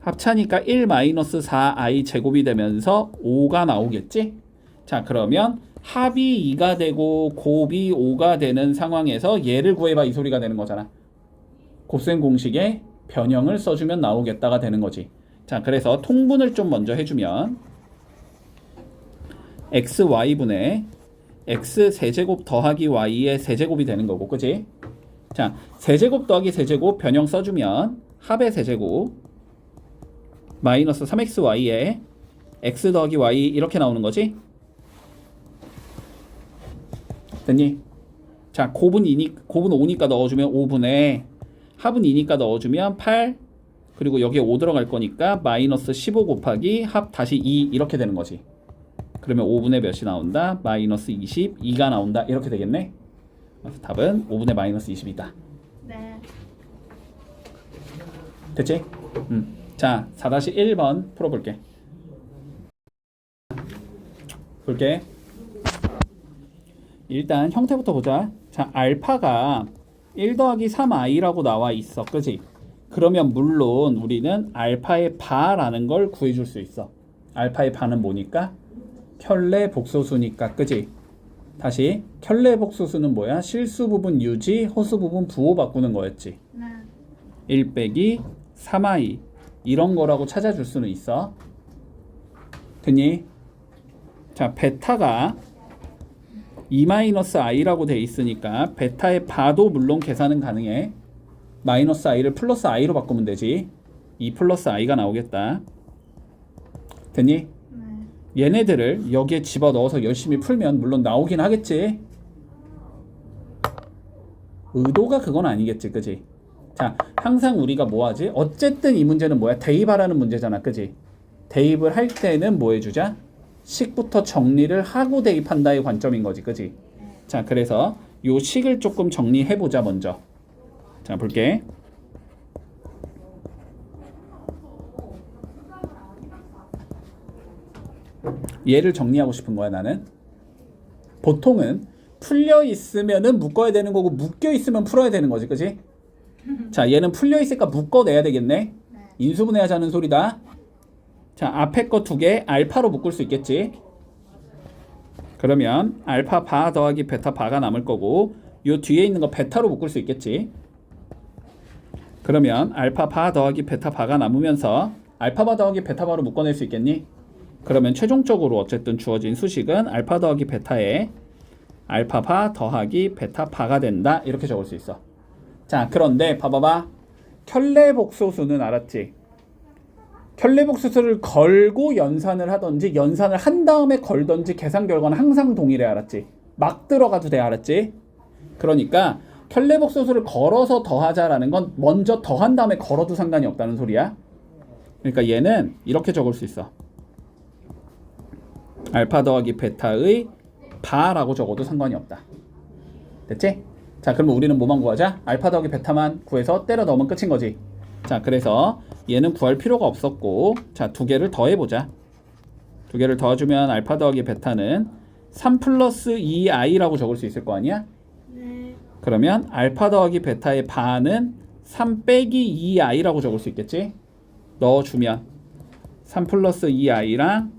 합차니까 1 마이너스 4i 제곱이 되면서 5가 나오겠지? 자, 그러면 합이 2가 되고 곱이 5가 되는 상황에서 얘를 구해봐. 이 소리가 되는 거잖아. 곱셈 공식에 변형을 써주면 나오겠다가 되는 거지. 자, 그래서 통분을 좀 먼저 해주면 xy분의 x 세제곱 더하기 y의 세제곱이 되는 거고, 그치? 자, 세제곱 더하기 세제곱 변형 써주면 합의 세제곱 마이너스 3xy에 x 더하기 y 이렇게 나오는 거지? 됐니? 자, 곱은 5니까 넣어주면 5분의 합은 2니까 넣어주면 8 그리고 여기에 5 들어갈 거니까 마이너스 15 곱하기 합 다시 2 이렇게 되는 거지. 그러면 5분의 몇이 나온다? 마이너스 22가 나온다. 이렇게 되겠네. 그래서 답은 5분의 마이너스 20이다. 네. 됐지? 자, 4-1번 풀어볼게. 볼게. 일단 형태부터 보자. 자, 알파가 1 더하기 3i라고 나와 있어. 그지? 그러면 물론 우리는 알파의 바라는 걸 구해줄 수 있어. 알파의 바는 뭐니까? 켤레 복소수니까. 그지? 다시 켤레 복소수는 뭐야? 실수 부분 유지, 허수 부분 부호 바꾸는 거였지. 네. 1 빼기 3i 이런 거라고 찾아줄 수는 있어. 됐니? 자, 베타가 2-i라고 돼 있으니까 베타의 바도 물론 계산은 가능해. 마이너스 i를 플러스 i로 바꾸면 되지. 2 플러스 i가 나오겠다. 됐니? 네. 얘네들을 여기에 집어넣어서 열심히 풀면 물론 나오긴 하겠지. 의도가 그건 아니겠지. 그지? 자, 항상 우리가 뭐 하지? 어쨌든 이 문제는 뭐야? 대입하라는 문제잖아. 그지? 대입을 할 때는 뭐 해주자? 식부터 정리를 하고 대입한다의 관점인 거지. 그지? 자, 그래서 요 식을 조금 정리해보자. 먼저 자, 볼게. 얘를 정리하고 싶은 거야. 나는 보통은 풀려 있으면은 묶어야 되는 거고 묶여 있으면 풀어야 되는 거지. 그지? 자, 얘는 풀려 있으니까 묶어내야 되겠네. 인수분해하자는 소리다. 자, 앞에 거 2개 알파로 묶을 수 있겠지. 그러면 알파 바 더하기 베타 바가 남을 거고 요 뒤에 있는 거 베타로 묶을 수 있겠지. 그러면 알파 바 더하기 베타 바가 남으면서 알파 바 더하기 베타 바로 묶어낼 수 있겠니? 그러면 최종적으로 어쨌든 주어진 수식은 알파 더하기 베타에 알파 바 더하기 베타 바가 된다. 이렇게 적을 수 있어. 자, 그런데 봐봐봐. 켤레 복소수는 알았지? 켤레 복소수를 걸고 연산을 하던지 연산을 한 다음에 걸던지 계산 결과는 항상 동일해. 알았지? 막 들어가도 돼. 알았지? 그러니까 켤레 복소수를 걸어서 더하자라는 건 먼저 더한 다음에 걸어도 상관이 없다는 소리야. 그러니까 얘는 이렇게 적을 수 있어. 알파 더하기 베타의 바라고 적어도 상관이 없다. 됐지? 자, 그러면 우리는 뭐만 구하자? 알파 더하기 베타만 구해서 때려 넣으면 끝인 거지. 자, 그래서 얘는 구할 필요가 없었고, 자, 2개를 더해보자. 2개를 더해주면 알파 더하기 베타는 3 플러스 2i라고 적을 수 있을 거 아니야? 네. 그러면 알파 더하기 베타의 바는 3 빼기 2i라고 적을 수 있겠지? 넣어주면 3 플러스 2i랑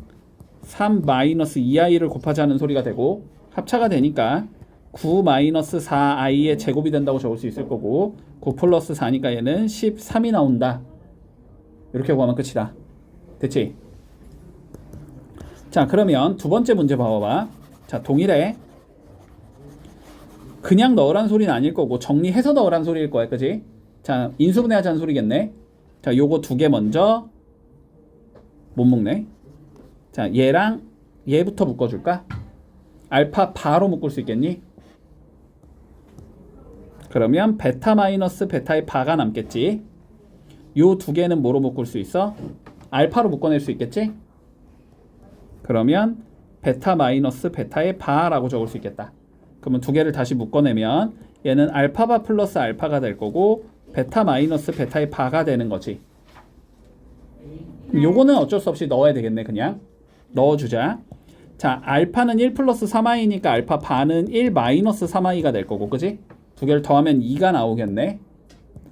3 마이너스 2i를 곱하자는 소리가 되고 합차가 되니까 9 마이너스 4i의 제곱이 된다고 적을 수 있을 거고 9 플러스 4니까 얘는 13이 나온다. 이렇게 구하면 끝이다. 됐지? 자, 그러면 두 번째 문제 봐봐. 자, 동일해. 그냥 넣으란 소리는 아닐 거고 정리해서 넣으란 소리일 거야. 그지? 자, 인수분해하자는 소리겠네. 자, 요거 2개 먼저 못 묶네. 자, 얘랑 얘부터 묶어줄까? 알파 바로 묶을 수 있겠니? 그러면 베타 마이너스 베타의 바가 남겠지. 요 2개는 뭐로 묶을 수 있어? 알파로 묶어낼 수 있겠지? 그러면 베타 마이너스 베타의 바라고 적을 수 있겠다. 그러면 2개를 다시 묶어내면 얘는 알파바 플러스 알파가 될 거고 베타 마이너스 베타의 바가 되는 거지. 요거는 어쩔 수 없이 넣어야 되겠네. 그냥 넣어주자. 자, 알파는 1 플러스 3i니까 알파 바는 1 마이너스 3i가 될 거고, 그지? 2개를 더하면 2가 나오겠네.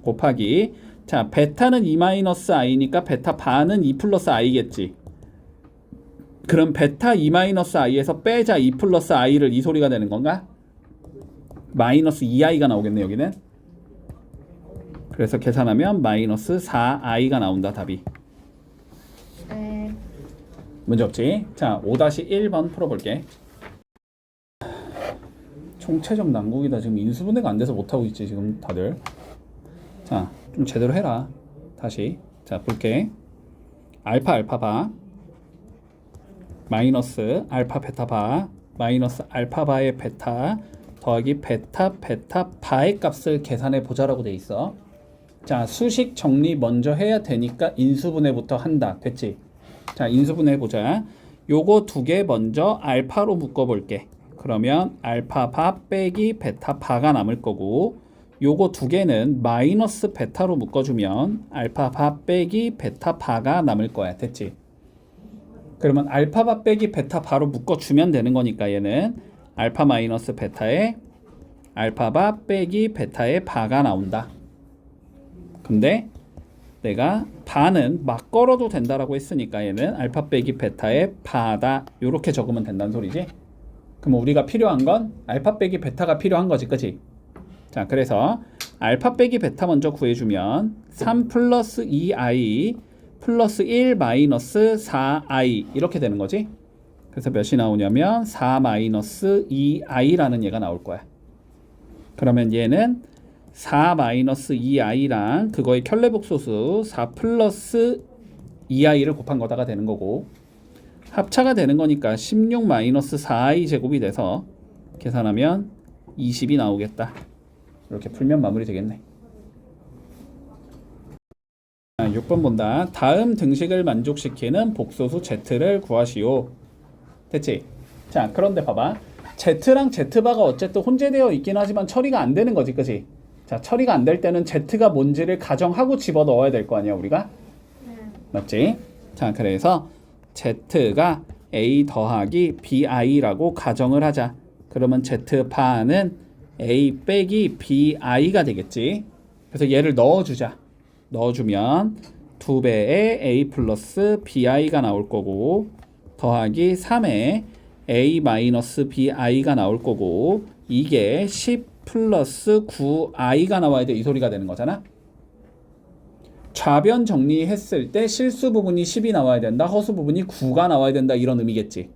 곱하기. 자, 베타는 2 마이너스 i니까 베타 바는 2 플러스 i겠지. 그럼 베타 2 마이너스 i에서 빼자 2 플러스 i를 이 소리가 되는 건가? 마이너스 2i가 나오겠네, 여기는. 그래서 계산하면 마이너스 4i가 나온다, 답이. 네. 문제 없지? 자, 5-1번 풀어볼게. 총체적 난국이다. 지금 인수분해가 안 돼서 못하고 있지, 지금 다들. 자, 좀 제대로 해라. 다시. 자, 볼게. 알파 알파 바 마이너스 알파 베타 바 마이너스 알파 바의 베타 더하기 베타 베타 바의 값을 계산해 보자라고 돼 있어. 자, 수식 정리 먼저 해야 되니까 인수분해부터 한다. 됐지? 자, 인수분해 보자. 요거 두 개 먼저 알파로 묶어 볼게. 그러면 알파 바 빼기 베타 바가 남을 거고, 요거 두 개는 마이너스 베타로 묶어주면 알파 바 빼기 베타 바가 남을 거야. 됐지? 그러면 알파 바 빼기 베타 바로 묶어주면 되는 거니까 얘는 알파 마이너스 베타에 알파 바 빼기 베타의 바가 나온다. 근데 내가 바는 막 걸어도 된다라고 했으니까 얘는 알파 빼기 베타의 바다 이렇게 적으면 된다는 소리지. 그럼 우리가 필요한 건 알파 빼기 베타가 필요한 거지, 그치? 자, 그래서 알파 빼기 베타 먼저 구해주면 3 플러스 2i 플러스 1 마이너스 4i 이렇게 되는 거지. 그래서 몇이 나오냐면 4 마이너스 2i라는 얘가 나올 거야. 그러면 얘는 4 마이너스 2i랑 그거의 켤레복소수 4 플러스 2i를 곱한 거다가 되는 거고, 합차가 되는 거니까 16 마이너스 4i 제곱이 돼서 계산하면 20이 나오겠다. 이렇게 풀면 마무리 되겠네. 6번 본다. 다음 등식을 만족시키는 복소수 z를 구하시오. 됐지? 자, 그런데 봐봐. z랑 z바가 어쨌든 혼재되어 있긴 하지만 처리가 안 되는 거지, 그치? 자, 처리가 안 될 때는 z가 뭔지를 가정하고 집어넣어야 될 거 아니야, 우리가? 맞지? 자, 그래서 z가 a 더하기 bi라고 가정을 하자. 그러면 z바는 a 빼기 bi가 되겠지. 그래서 얘를 넣어주자. 넣어주면 2배의 a 플러스 bi가 나올 거고, 더하기 3의 a 마이너스 bi가 나올 거고, 이게 10 플러스 9i가 나와야 돼. 이 소리가 되는 거잖아. 좌변 정리했을 때 실수 부분이 10이 나와야 된다. 허수 부분이 9가 나와야 된다. 이런 의미겠지.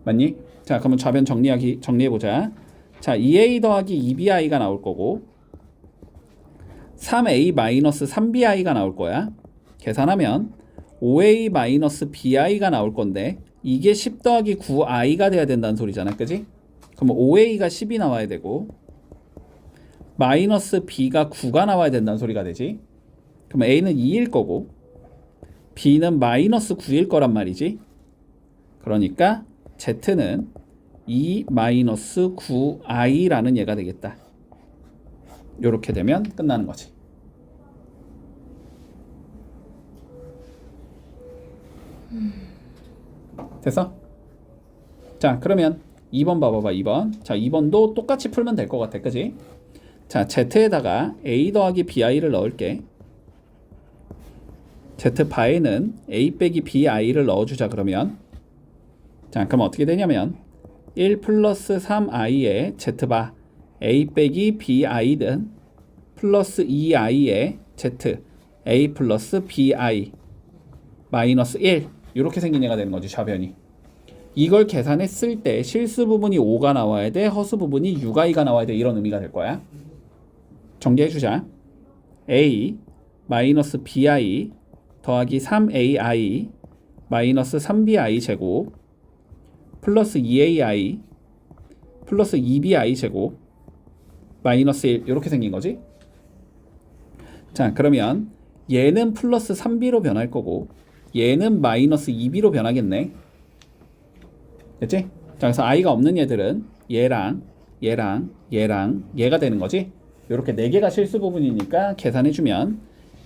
맞니? 자, 그러면 좌변 정리해보자. 자, 2a 더하기 2bi가 나올 거고, 3a 마이너스 3bi가 나올 거야. 계산하면 5a 마이너스 bi가 나올 건데, 이게 10 더하기 9i가 돼야 된다는 소리잖아. 그지? 그럼 5a가 10이 나와야 되고, 마이너스 b가 9가 나와야 된다는 소리가 되지. 그럼 a는 2일 거고, b는 마이너스 9일 거란 말이지. 그러니까 z는 2 마이너스 9i라는 얘가 되겠다. 요렇게 되면 끝나는 거지. 됐어? 자, 그러면 2번 봐봐봐. 2번. 자, 2번도 똑같이 풀면 될 것 같아. 그지? 자, z에다가 a 더하기 bi를 넣을게. z바에는 a 빼기 bi를 넣어주자. 그러면 자, 그럼 어떻게 되냐면 1 플러스 3i의 z바 a 빼기 bi든 플러스 2i의 z a 플러스 bi 마이너스 1 이렇게 생긴 얘가 되는 거지. 좌변이. 이걸 계산했을 때 실수 부분이 5가 나와야 돼. 허수 부분이 6i가 나와야 돼. 이런 의미가 될 거야. 정리해주자. a 마이너스 bi 더하기 3ai 마이너스 3bi 제곱 플러스 2ai 플러스 2bi 제곱 마이너스 1 이렇게 생긴 거지. 자, 그러면 얘는 플러스 3b로 변할 거고 얘는 마이너스 2b로 변하겠네. 됐지? 자, 그래서 i가 없는 얘들은 얘랑 얘랑 얘랑 얘가 되는 거지. 이렇게 4개가 실수 부분이니까 계산해주면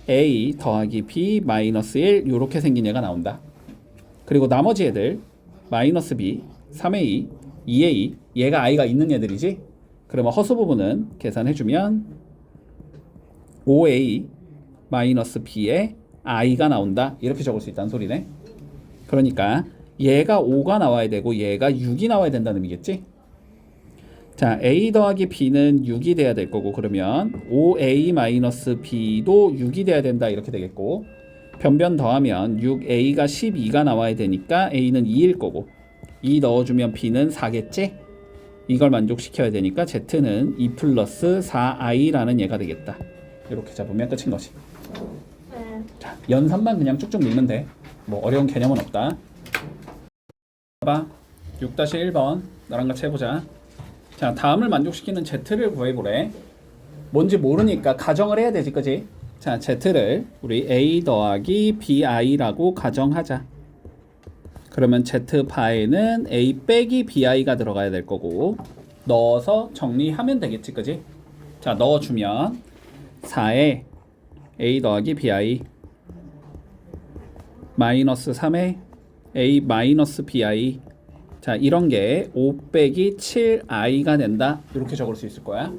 a 더하기 b 마이너스 1 이렇게 생긴 얘가 나온다. 그리고 나머지 애들 마이너스 b, 3a, 2a 얘가 i가 있는 애들이지. 그러면 허수 부분은 계산해주면 5a 마이너스 b에 i가 나온다. 이렇게 적을 수 있다는 소리네. 그러니까 얘가 5가 나와야 되고 얘가 6이 나와야 된다는 의미겠지. 자, a 더하기 b는 6이 돼야 될 거고, 그러면 5a 마이너스 b도 6이 돼야 된다. 이렇게 되겠고, 변변 더하면 6a가 12가 나와야 되니까 a는 2일 거고, 2 넣어주면 b는 4겠지. 이걸 만족시켜야 되니까 z는 2 플러스 4i라는 얘가 되겠다. 이렇게 잡으면 끝인 거지. 네. 자, 연산만 그냥 쭉쭉 밀면 돼. 뭐 어려운 개념은 없다. 봐봐. 6-1번 나랑 같이 해보자. 자, 다음을 만족시키는 Z를 구해보래. 뭔지 모르니까 가정을 해야 되지, 그지? 자, Z를 우리 A 더하기 BI라고 가정하자. 그러면 Z파에는 A 빼기 BI가 들어가야 될 거고, 넣어서 정리하면 되겠지, 그지? 자, 넣어주면 4에 A 더하기 BI 마이너스 3에 A 마이너스 BI. 자, 이런 게 5 빼기 7i가 된다. 이렇게 적을 수 있을 거야.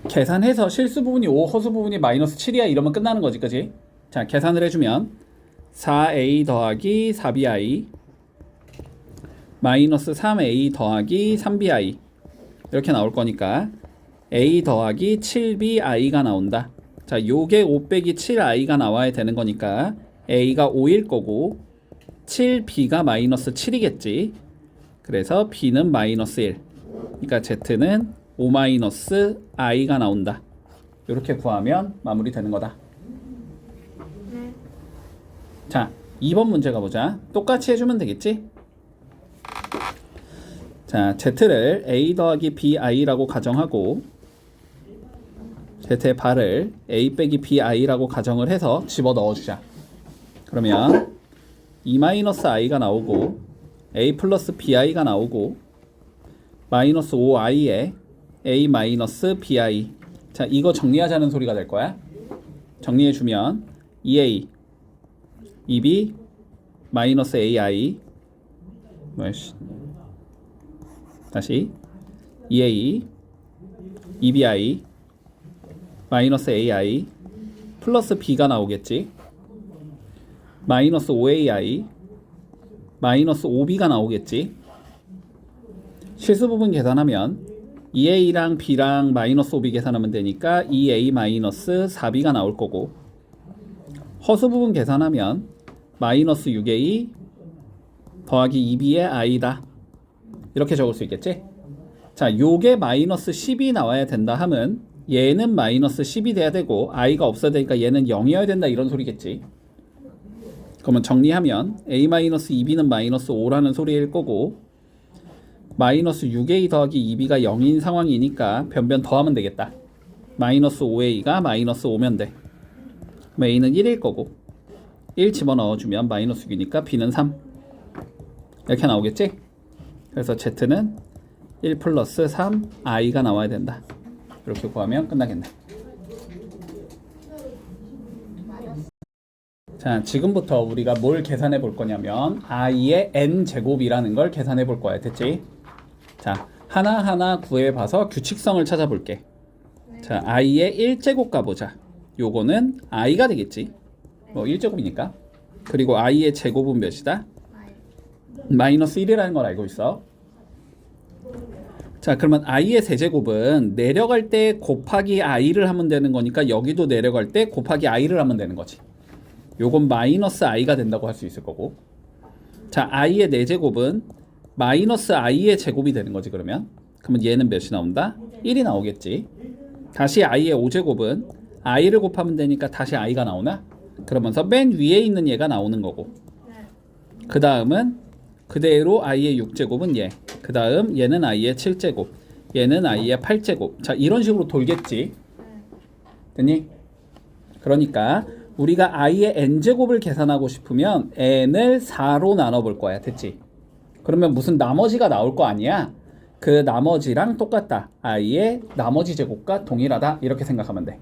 계산해서 실수 부분이 5, 허수 부분이 마이너스 7이야. 이러면 끝나는 거지, 그지? 자, 계산을 해주면 4a 더하기 4bi 마이너스 3a 더하기 3bi 이렇게 나올 거니까 a 더하기 7bi가 나온다. 자, 요게 5 빼기 7i가 나와야 되는 거니까 a가 5일 거고 7b가 마이너스 7이겠지. 그래서 b는 마이너스 1. 그러니까 z는 5 마이너스 i가 나온다. 이렇게 구하면 마무리 되는 거다. 네. 자, 2번 문제 가보자. 똑같이 해주면 되겠지? 자, z를 a 더하기 bi라고 가정하고 z의 발을 a 빼기 bi라고 가정을 해서 집어넣어주자. 그러면 2-i가 나오고 a 플러스 bi가 나오고 마이너스 5i에 a 마이너스 bi. 자, 이거 정리하자는 소리가 될 거야. 정리해주면 2a 2b 마이너스 ai 다시 2a 2bi 마이너스 ai 플러스 b가 나오겠지. 마이너스 5ai 마이너스 5b가 나오겠지. 실수 부분 계산하면 2a랑 b랑 마이너스 5b 계산하면 되니까 2a 마이너스 4b가 나올 거고, 허수 부분 계산하면 마이너스 6a 더하기 2b의 i다. 이렇게 적을 수 있겠지. 자, 요게 마이너스 10이 나와야 된다 하면 얘는 마이너스 10이 돼야 되고 i가 없어야 되니까 얘는 0이어야 된다, 이런 소리겠지. 그러면 정리하면 a-2b는 마이너스 5라는 소리일 거고, 마이너스 6a 더하기 2b가 0인 상황이니까 변변 더하면 되겠다. 마이너스 5a가 마이너스 5면 돼. 그럼 a는 1일 거고 1 집어넣어주면 마이너스 6이니까 b는 3 이렇게 나오겠지. 그래서 z는 1 플러스 3i가 나와야 된다. 이렇게 구하면 끝나겠네. 자, 지금부터 우리가 뭘 계산해 볼 거냐면 i의 n제곱이라는 걸 계산해 볼 거야. 됐지? 자, 하나하나 구해봐서 규칙성을 찾아볼게. 자, i의 1제곱 가보자. 요거는 i가 되겠지. 뭐 1제곱이니까. 그리고 i의 제곱은 몇이다? 마이너스 1이라는 걸 알고 있어. 자, 그러면 i의 세제곱은 내려갈 때 곱하기 i를 하면 되는 거니까 여기도 내려갈 때 곱하기 i를 하면 되는 거지. 요건 마이너스 i가 된다고 할 수 있을 거고. 자, i의 4제곱은 마이너스 i의 제곱이 되는 거지. 그러면 얘는 몇이 나온다? 1이 나오겠지. 다시 i의 5제곱은 i를 곱하면 되니까 다시 i가 나오나? 그러면서 맨 위에 있는 얘가 나오는 거고, 그 다음은 그대로 i의 6제곱은 얘, 그 다음 얘는 i의 7제곱, 얘는 i의 8제곱. 자, 이런 식으로 돌겠지. 됐니? 그러니까 우리가 i의 n제곱을 계산하고 싶으면 n을 4로 나눠볼 거야. 됐지? 그러면 무슨 나머지가 나올 거 아니야? 그 나머지랑 똑같다. i의 나머지 제곱과 동일하다. 이렇게 생각하면 돼.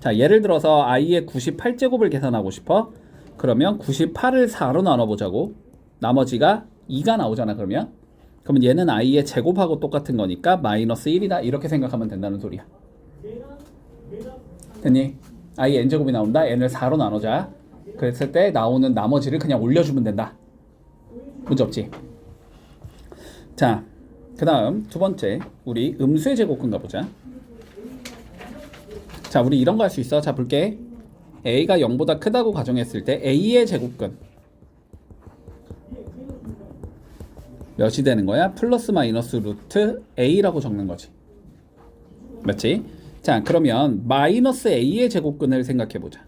자, 예를 들어서 i의 98제곱을 계산하고 싶어? 그러면 98을 4로 나눠보자고. 나머지가 2가 나오잖아. 그러면 얘는 i의 제곱하고 똑같은 거니까 마이너스 1이다. 이렇게 생각하면 된다는 소리야. 됐니? i의 n제곱이 나온다. n을 4로 나누자. 그랬을 때 나오는 나머지를 그냥 올려주면 된다. 문제 없지? 자, 그 다음 두 번째, 우리 음수의 제곱근 가보자. 자, 우리 이런 거 할 수 있어. 자, 볼게. a가 0보다 크다고 가정했을 때 a의 제곱근 몇이 되는 거야? 플러스 마이너스 루트 a라고 적는 거지. 맞지? 자, 그러면 마이너스 a의 제곱근을 생각해 보자.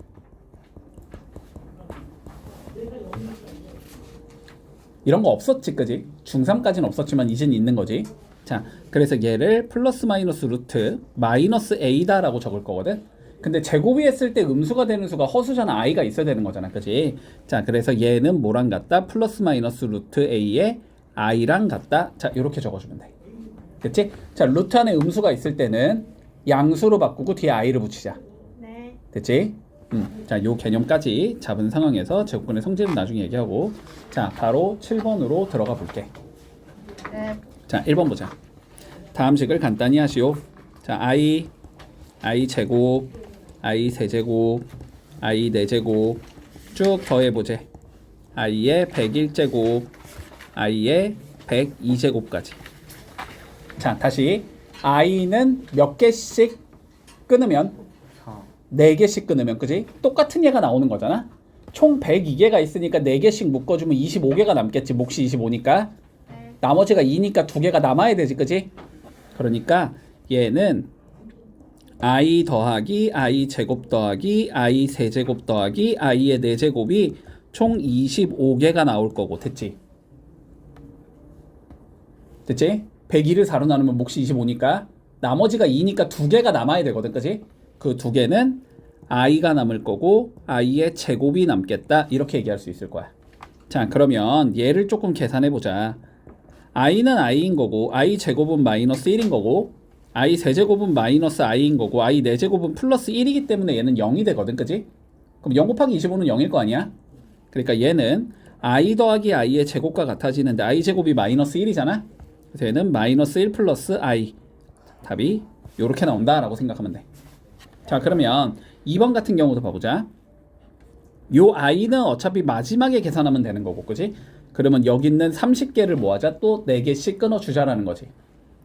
이런 거 없었지, 그지? 중3까지는 없었지만 이제는 있는 거지. 자, 그래서 얘를 플러스 마이너스 루트 마이너스 a다라고 적을 거거든. 근데 제곱이 했을 때 음수가 되는 수가 허수잖아. i가 있어야 되는 거잖아, 그지? 자, 그래서 얘는 뭐랑 같다? 플러스 마이너스 루트 a에 i랑 같다. 자, 이렇게 적어주면 돼. 됐지? 자, 루트 안에 음수가 있을 때는 양수로 바꾸고 뒤에 i를 붙이자. 네. 됐지? 자, 요 개념까지 잡은 상황에서 제곱근의 성질은 나중에 얘기하고, 자, 바로 7번으로 들어가 볼게. 네. 자, 1번 보자. 다음 식을 간단히 하시오. 자, i 제곱, i 세제곱, i 4제곱 쭉 더해보제. i의 101제곱, i의 102제곱까지. 자, 다시 i는 몇 개씩 끊으면 4개씩 끊으면, 그지? 똑같은 얘가 나오는 거잖아. 총 102개가 있으니까 4개씩 묶어주면 25개가 남겠지. 몫이 25니까. 네. 나머지가 2니까 2개가 남아야 되지, 그지? 그러니까 얘는 i 더하기 i 제곱 더하기 i 세제곱 더하기 i의 4제곱이 총 25개가 나올 거고. 됐지? 됐지? 102를 4로 나누면 몫이 25니까 나머지가 2니까 2개가 남아야 되거든, 그지? 그 2개는 i가 남을 거고 i의 제곱이 남겠다, 이렇게 얘기할 수 있을 거야. 자, 그러면 얘를 조금 계산해 보자. i는 i인 거고 i 제곱은 마이너스 1인 거고 i 세제곱은 마이너스 i인 거고 i 4제곱은 플러스 1이기 때문에 얘는 0이 되거든, 그지? 그럼 0 곱하기 25는 0일 거 아니야? 그러니까 얘는 i 더하기 i의 제곱과 같아지는데 i 제곱이 마이너스 1이잖아? 그래서 얘는 마이너스 1 플러스 i. 답이 요렇게 나온다라고 생각하면 돼. 자, 그러면 2번 같은 경우도 봐보자. 요 i는 어차피 마지막에 계산하면 되는 거고, 그지? 그러면 여기 있는 30개를 모아자. 또 4개씩 끊어주자라는 거지.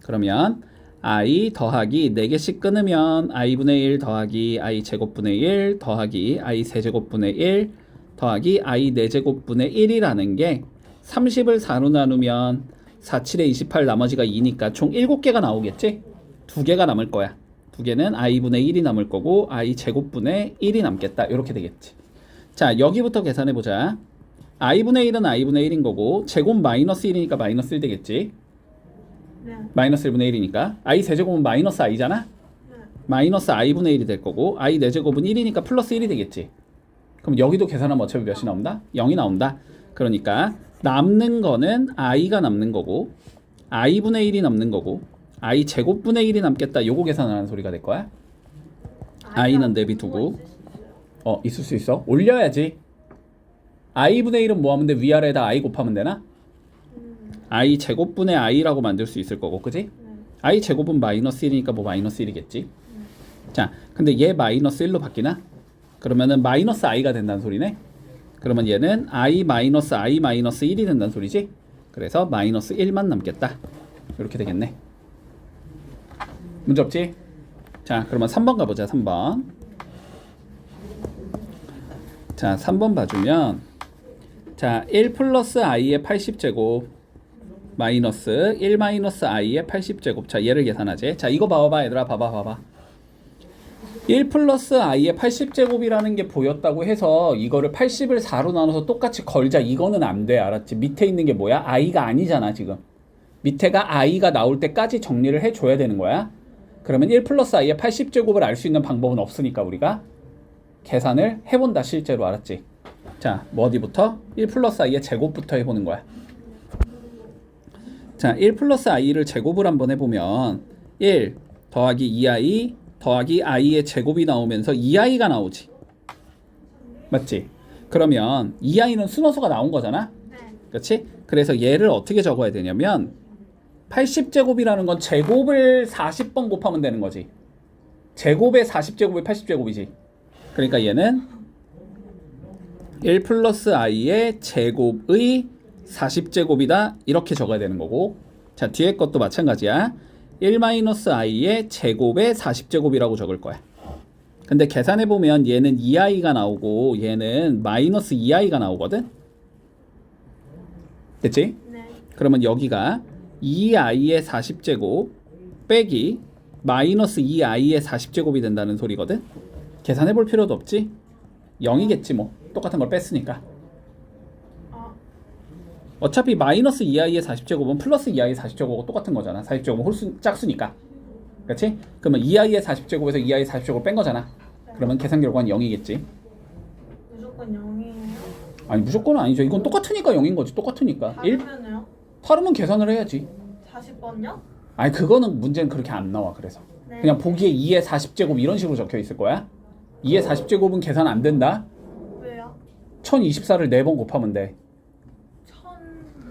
그러면 i 더하기 4개씩 끊으면 i분의 1 더하기 i 제곱분의 1 더하기 i 세제곱분의 1 더하기 i 4제곱분의 1이라는 게 30을 4로 나누면 4, 7에 28 나머지가 2니까 총 7개가 나오겠지? 2개가 남을 거야. 2개는 i분의 1이 남을 거고 i 제곱분의 1이 남겠다. 이렇게 되겠지. 자, 여기부터 계산해 보자. i분의 1은 i분의 1인 거고 제곱 마이너스 1이니까 마이너스 1 되겠지. 네. 마이너스 1분의 1이니까 i 세제곱은 마이너스 i잖아. 네. 마이너스 i분의 1이 될 거고 i 4제곱은 1이니까 플러스 1이 되겠지. 그럼 여기도 계산하면 어차피 몇이 나온다? 0이 나온다. 그러니까 남는 거는 i가 남는 거고 i분의 1이 남는 거고 i 제곱분의 1이 남겠다. 요거 계산하는 소리가 될 거야. i는 내비두고 있을 수 있어. 올려야지. i분의 1은 뭐 하면 돼? 위아래에다 i 곱하면 되나? i 제곱분의 i라고 만들 수 있을 거고, 그지? i 제곱은 마이너스 1이니까 뭐 마이너스 1이겠지. 자, 근데 얘 마이너스 1로 바뀌나? 그러면은 마이너스 i가 된다는 소리네. 그러면 얘는 i 마이너스 i 마이너스 1이 된다는 소리지. 그래서 마이너스 1만 남겠다. 이렇게 되겠네. 문제 없지? 자, 그러면 3번 가보자. 3번. 자, 3번 봐주면, 자, 1 플러스 i의 80제곱 마이너스 1 마이너스 i의 80제곱. 자, 얘를 계산하지. 자, 이거 봐봐 얘들아. 봐봐. 1 플러스 i의 80제곱이라는 게 보였다고 해서 이거를 80을 4로 나눠서 똑같이 걸자. 이거는 안 돼. 알았지? 밑에 있는 게 뭐야? i가 아니잖아 지금. 밑에가 i가 나올 때까지 정리를 해줘야 되는 거야. 그러면 1 플러스 i의 80제곱을 알 수 있는 방법은 없으니까 우리가 계산을 해본다. 실제로. 알았지? 자, 뭐 어디부터? 1 플러스 i의 제곱부터 해보는 거야. 자, 1 플러스 i를 제곱을 한번 해보면 1 더하기 2i 더하기 i의 제곱이 나오면서 2i가 나오지. 맞지? 그러면 2i는 순호수가 나온 거잖아? 네. 그렇지? 그래서 얘를 어떻게 적어야 되냐면 80제곱이라는 건 제곱을 40번 곱하면 되는 거지. 제곱의 40제곱이 80제곱이지. 그러니까 얘는 1 플러스 i의 제곱의 40제곱이다. 이렇게 적어야 되는 거고. 자, 뒤에 것도 마찬가지야. 1 마이너스 i의 제곱의 40제곱이라고 적을 거야. 근데 계산해보면 얘는 2i가 나오고 얘는 마이너스 2i가 나오거든? 됐지? 네. 그러면 여기가 2i의 40제곱 빼기 마이너스 2i의 40제곱이 된다는 소리거든? 계산해볼 필요도 없지? 0이겠지 뭐. 똑같은 걸 뺐으니까. 어차피 마이너스 2i의 40제곱은 플러스 2i의 40제곱하고 똑같은 거잖아. 40제곱은 홀수 짝수니까. 그렇지? 그러면 2i의 40제곱에서 2i의 40제곱 뺀 거잖아. 그러면 계산 결과는 0이겠지. 무조건 0이에요. 아니 무조건 아니죠. 이건 똑같으니까 0인 거지. 똑같으니까. 다르면요? 다르면 계산을 해야지. 40번요? 아니 그거는 문제는 그렇게 안 나와. 그래서 네. 그냥 보기에 2의 40제곱 이런 식으로 적혀 있을 거야. 2의 40제곱은 계산 안 된다. 왜요? 1024를 4번 곱하면 돼.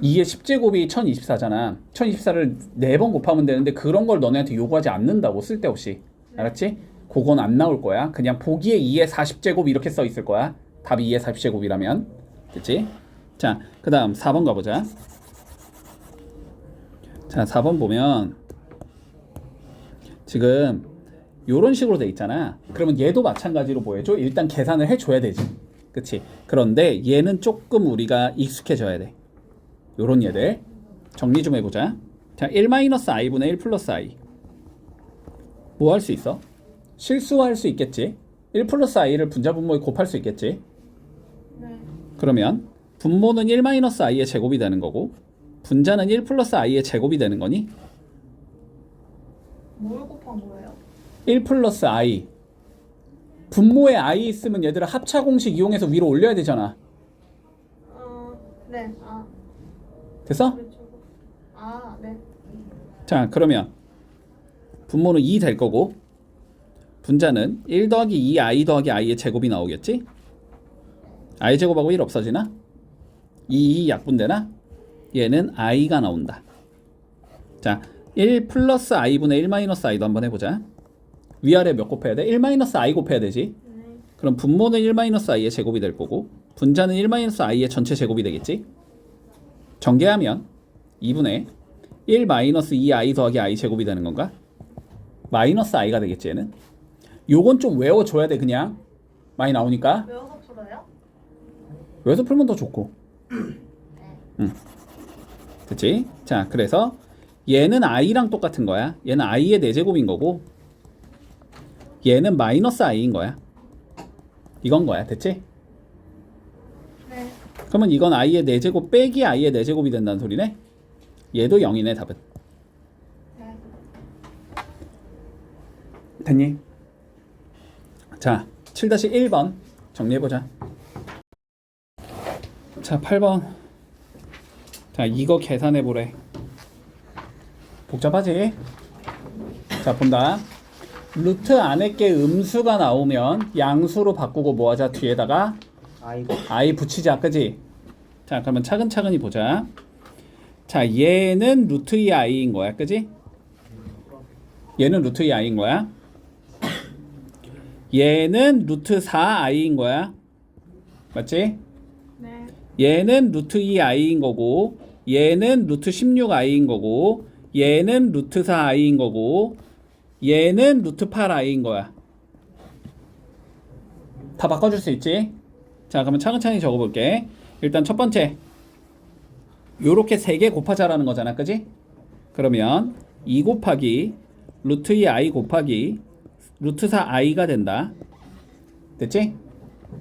2의 10제곱이 1024잖아. 1024를 4번 곱하면 되는데 그런 걸 너네한테 요구하지 않는다고 쓸데없이. 알았지? 그건 안 나올 거야. 그냥 보기에 2의 40제곱 이렇게 써 있을 거야. 답이 2의 40제곱이라면. 됐지? 자, 그 다음 4번 가보자. 자, 4번 보면 지금 요런 식으로 돼 있잖아. 그러면 얘도 마찬가지로 뭐 해줘? 일단 계산을 해줘야 되지. 그치? 그런데 얘는 조금 우리가 익숙해져야 돼. 요런 얘들 정리 좀 해보자. 자, 1-i분의 1 플러스 i 뭐 할 수 있어? 실수할 수 있겠지. 1 플러스 i를 분자 분모에 곱할 수 있겠지. 네. 그러면 분모는 1-i의 제곱이 되는 거고 분자는 1 플러스 i의 제곱이 되는 거니? 뭘 곱한 거예요? 1 플러스 i 분모에 i 있으면 얘들아 합차 공식 이용해서 위로 올려야 되잖아. 네. 됐어? 그렇죠. 네. 자, 그러면 분모는 2 될 거고 분자는 1 더하기 2i 더하기 i의 제곱이 나오겠지? i 제곱하고 1 없어지나? 2 약분되나? 얘는 i가 나온다. 자, 1 플러스 i분의 1 마이너스 i도 한번 해보자. 위아래 몇 곱해야 돼? 1 마이너스 i 곱해야 되지. 네. 그럼 분모는 1 마이너스 i의 제곱이 될 거고 분자는 1 마이너스 i의 전체 제곱이 되겠지. 전개하면 2분의 1 마이너스 2i 더하기 i 제곱이 되는 건가? 마이너스 i가 되겠지 얘는. 요건 좀 외워줘야 돼. 그냥 많이 나오니까 외워서 풀어요? 외워서 풀면 더 좋고. 됐지? 자, 그래서 얘는 i랑 똑같은 거야. 얘는 i의 4제곱인 거고 얘는 마이너스 i인 거야. 이건 거야. 됐지? 네. 그러면 이건 i의 4제곱 빼기 i의 4제곱이 된다는 소리네. 얘도 0이네 답은. 네. 됐니? 자, 7-1번 정리해보자. 자, 8번. 자, 이거 계산해보래. 복잡하지? 자, 본다. 루트 안에 게 음수가 나오면 양수로 바꾸고 뭐하자? 뒤에다가 i 붙이자. 그지? 자, 그러면 차근차근히 보자. 자, 얘는 루트 2i인 거야. 그지? 얘는 루트 2i인 거야. 얘는 루트 4i인 거야. 맞지? 네. 얘는 루트 2i인 거고 얘는 루트 16i인 거고 얘는 루트 4i인 거고 얘는 루트 8i인 거야. 다 바꿔줄 수 있지? 자, 그러면 차근차근히 적어볼게. 일단 첫 번째 요렇게 3개 곱하자라는 거잖아. 그지? 그러면 2 곱하기 루트 2i 곱하기 루트 4i가 된다. 됐지?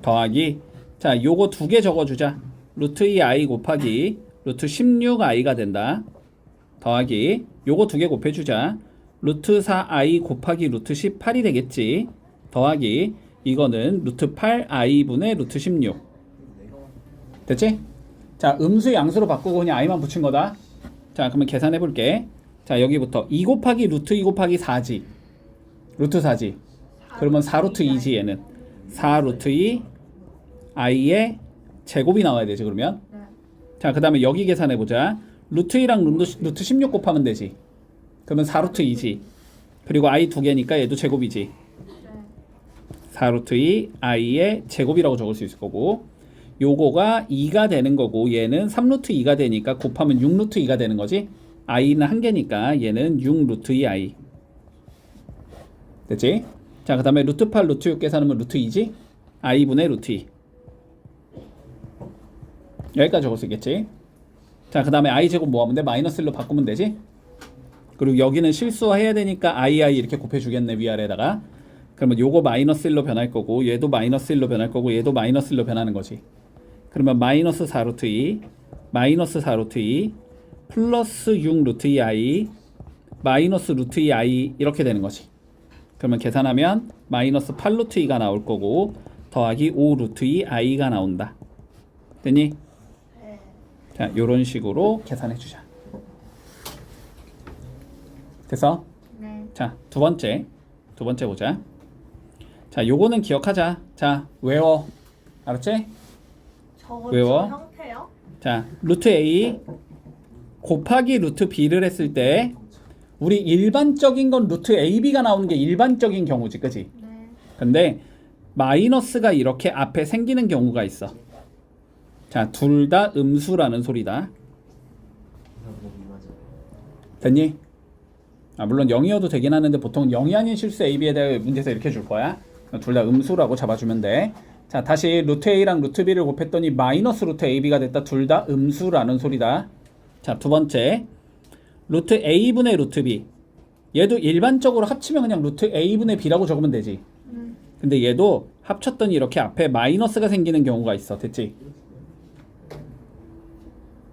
더하기 자, 요거 2개 적어주자. 루트 2i 곱하기 루트 16i가 된다. 더하기 요거 2개 곱해주자. 루트 4i 곱하기 루트 18이 되겠지. 더하기 이거는 루트 8i분의 루트 16. 됐지? 자, 음수 양수로 바꾸고 그냥 i만 붙인 거다. 자, 그러면 계산해 볼게. 자, 여기부터 2 곱하기 루트 2 곱하기 4지. 루트 4지. 그러면 4루트 2지 얘는. 4루트 2 i의 제곱이 나와야 되지 그러면. 네. 자, 그 다음에 여기 계산해 보자. 루트 2랑 루트 16 곱하면 되지. 그러면 4루트 2지. 그리고 i 2개니까 얘도 제곱이지. 네. 4루트 2 i의 제곱이라고 적을 수 있을 거고 요거가 2가 되는 거고 얘는 3루트 2가 되니까 곱하면 6루트 2가 되는 거지. i는 1개니까 얘는 6루트 2i. 됐지? 자, 그 다음에 루트 8 루트 6 계산하면 루트 2지. i분의 루트 2. 여기까지 적을 수 있겠지. 자, 그 다음에 i 제곱 뭐하면 돼? 마이너스 1로 바꾸면 되지. 그리고 여기는 실수해야 되니까 i 이렇게 곱해주겠네 위아래다가. 그러면 요거 마이너스 1로 변할 거고 얘도 마이너스 1로 변할 거고 얘도 마이너스 1로 변하는 거지. 그러면 마이너스 4루트 2 마이너스 4 루트 2 플러스 6 루트 2i 마이너스 루트 2i 이렇게 되는 거지. 그러면 계산하면 마이너스 8 루트 2가 나올 거고 더하기 5 루트 2i가 나온다. 됐니? 네. 자, 요런 식으로 계산해 주자. 됐어? 네. 자, 두 번째 보자. 자, 요거는 기억하자. 자, 외워. 알았지? 저거 외워. 저 형태요? 자, 루트 A 곱하기 루트 B를 했을 때 우리 일반적인 건 루트 AB가 나오는 게 일반적인 경우지, 그지? 네. 근데 마이너스가 이렇게 앞에 생기는 경우가 있어. 자, 둘 다 음수라는 소리다. 됐니? 아, 물론 0이어도 되긴 하는데 보통 0이 아닌 실수 AB에 대해 문제에서 이렇게 줄 거야. 둘 다 음수라고 잡아주면 돼. 자, 다시 루트 A랑 루트 B를 곱했더니 마이너스 루트 AB가 됐다. 둘 다 음수라는 소리다. 자, 두 번째 루트 A분의 루트 B. 얘도 일반적으로 합치면 그냥 루트 A분의 B라고 적으면 되지. 근데 얘도 합쳤더니 이렇게 앞에 마이너스가 생기는 경우가 있어. 됐지?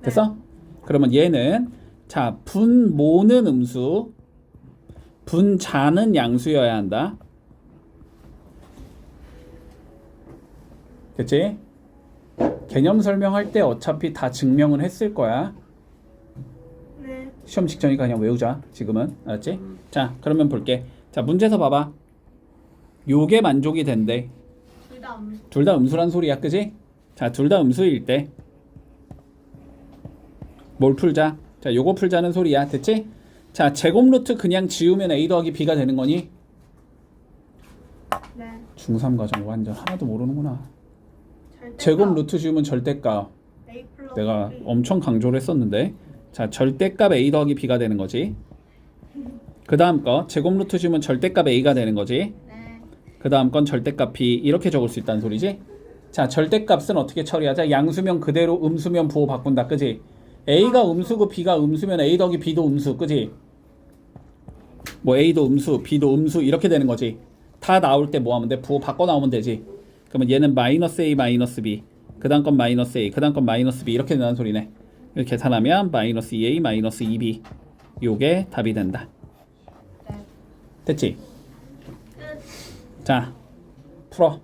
됐어? 그러면 얘는 자, 분모는 음수, 분자는 양수여야 한다. 됐지? 개념 설명할 때 어차피 다 증명은 했을 거야. 네. 시험 직전이니까 그냥 외우자. 지금은. 알았지? 자, 그러면 볼게. 자, 문제에서 봐봐. 요게 만족이 된대. 둘 다 음수. 둘 다 음수란 소리야, 그지? 자, 둘 다 음수일 때 뭘 풀자? 자, 요거 풀자는 소리야. 됐지? 자, 제곱 루트 그냥 지우면 A 더하기 B가 되는 거니? 네. 중3 과정 완전 하나도 모르는구나. 절대값. 제곱 루트 지우면 절대값. A 플러스 내가 B. 엄청 강조를 했었는데. 자, 절대값 A 더하기 B가 되는 거지. 그 다음 거 제곱 루트 지우면 절대값 A가 되는 거지. 네. 그 다음 건 절대값 B 이렇게 적을 수 있다는 소리지. 자, 절대값은 어떻게 처리하자? 양수면 그대로 음수면 부호 바꾼다. 그지? A가 음수고 B가 음수면 A 더하기 B도 음수. 그지? 뭐 A도 음수 B도 음수 이렇게 되는 거지. 다 나올 때 뭐 하면 돼? 부호 바꿔 나오면 되지. 그러면 얘는 마이너스 A 마이너스 B 그 다음 건 마이너스 A 그 다음 건 마이너스 B 이렇게 된다는 소리네. 이렇게 계산하면 마이너스 2A 마이너스 2B 요게 답이 된다. 네. 됐지? 끝. 자, 풀어.